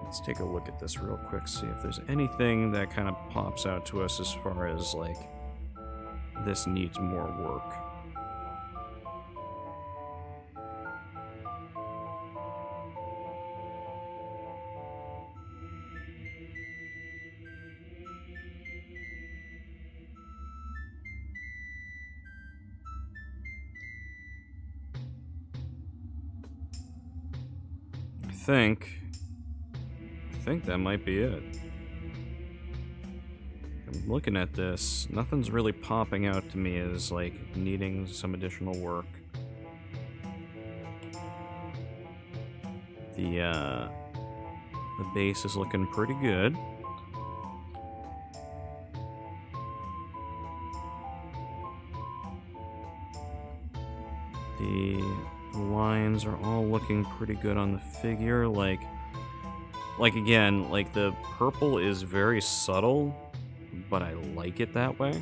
Let's take a look at this real quick, see if there's anything that kind of pops out to us as far as like this needs more work. I think that might be it. I'm looking at this, nothing's really popping out to me as like needing some additional work. The base is looking pretty good. The lines are all looking pretty good on the figure. Like again, like the purple is very subtle, but I like it that way.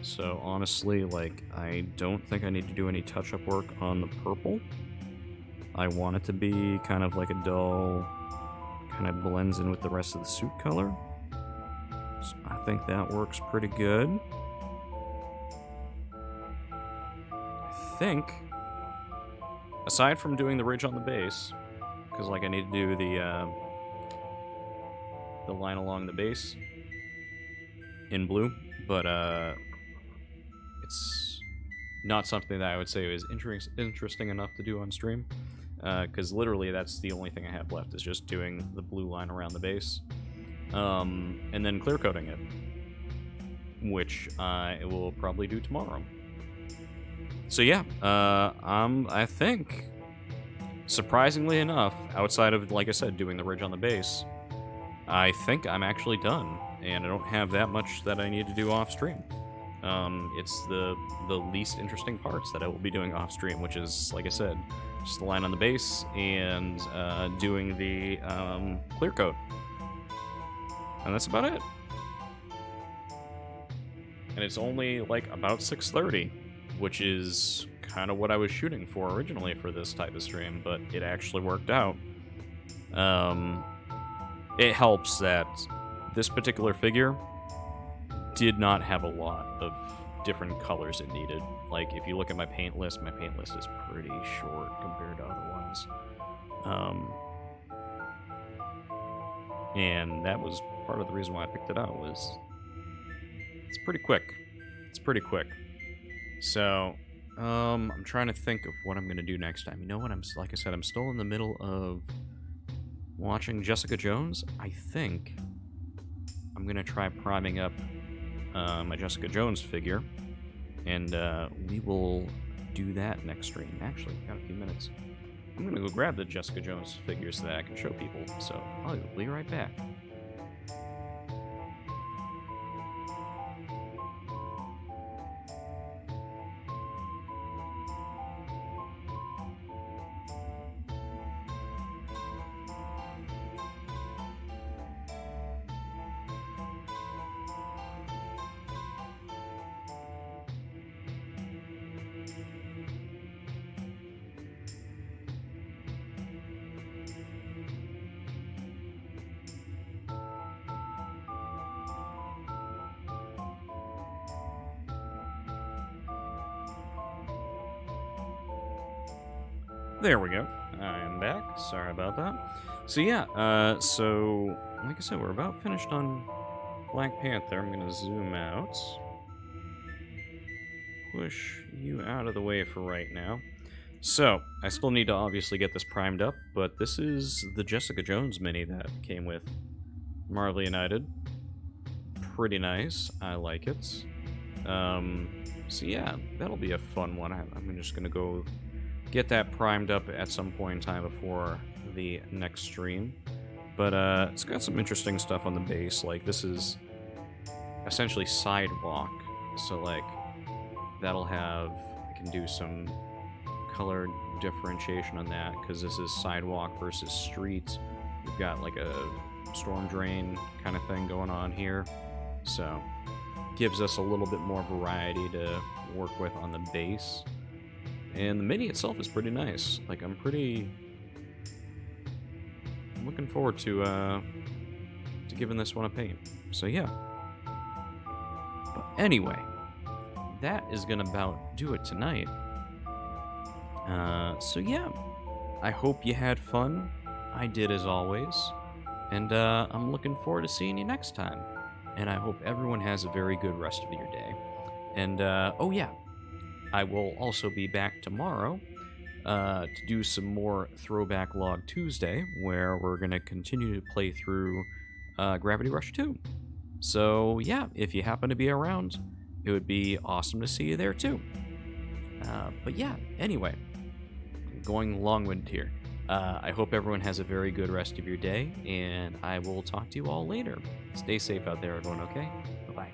So honestly, like I don't think I need to do any touch-up work on the purple. I want it to be kind of like a dull, kind of blends in with the rest of the suit color. So I think that works pretty good. I think, aside from doing the ridge on the base, because like I need to do the line along the base in blue, but it's not something that I would say is interesting enough to do on stream, because literally that's the only thing I have left is just doing the blue line around the base, and then clear coating it, which I will probably do tomorrow. So yeah, I think, surprisingly enough, outside of, like I said, doing the ridge on the base, I think I'm actually done, and I don't have that much that I need to do off stream. It's the least interesting parts that I will be doing off stream, which is, like I said, just the line on the base and doing the clear coat. And that's about it. And it's only like about 6:30, which is kind of what I was shooting for originally for this type of stream, but it actually worked out. It helps that this particular figure did not have a lot of different colors it needed. Like, if you look at my paint list is pretty short compared to other ones. And that was part of the reason why I picked it out, was it's pretty quick. It's pretty quick. So, I'm trying to think of what I'm going to do next time. You know what? Like I said, I'm still in the middle of watching Jessica Jones. I think I'm going to try priming up my Jessica Jones figure, and we will do that next stream. Actually, got a few minutes. I'm going to go grab the Jessica Jones figure so that I can show people, so I'll be right back. There we go. I am back. Sorry about that. So yeah, so like I said, we're about finished on Black Panther. I'm gonna zoom out. Push you out of the way for right now. So, I still need to obviously get this primed up, but this is the Jessica Jones mini that came with Marvel United. Pretty nice. I like it. So yeah, that'll be a fun one. I'm just gonna go get that primed up at some point in time before the next stream. But it's got some interesting stuff on the base. Like, this is essentially sidewalk. So like, that'll have, I can do some color differentiation on that because this is sidewalk versus street. We've got like a storm drain kind of thing going on here. So gives us a little bit more variety to work with on the base. And the mini itself is pretty nice. Like, I'm looking forward to giving this one a paint. So yeah. But anyway, that is gonna about do it tonight. So yeah, I hope you had fun. I did, as always. And I'm looking forward to seeing you next time. And I hope everyone has a very good rest of your day. And oh yeah, I will also be back tomorrow to do some more Throwback Log Tuesday, where we're going to continue to play through Gravity Rush 2. So yeah, if you happen to be around, it would be awesome to see you there too. But yeah, anyway, going long-winded here. I hope everyone has a very good rest of your day, and I will talk to you all later. Stay safe out there, everyone, okay? Bye-bye.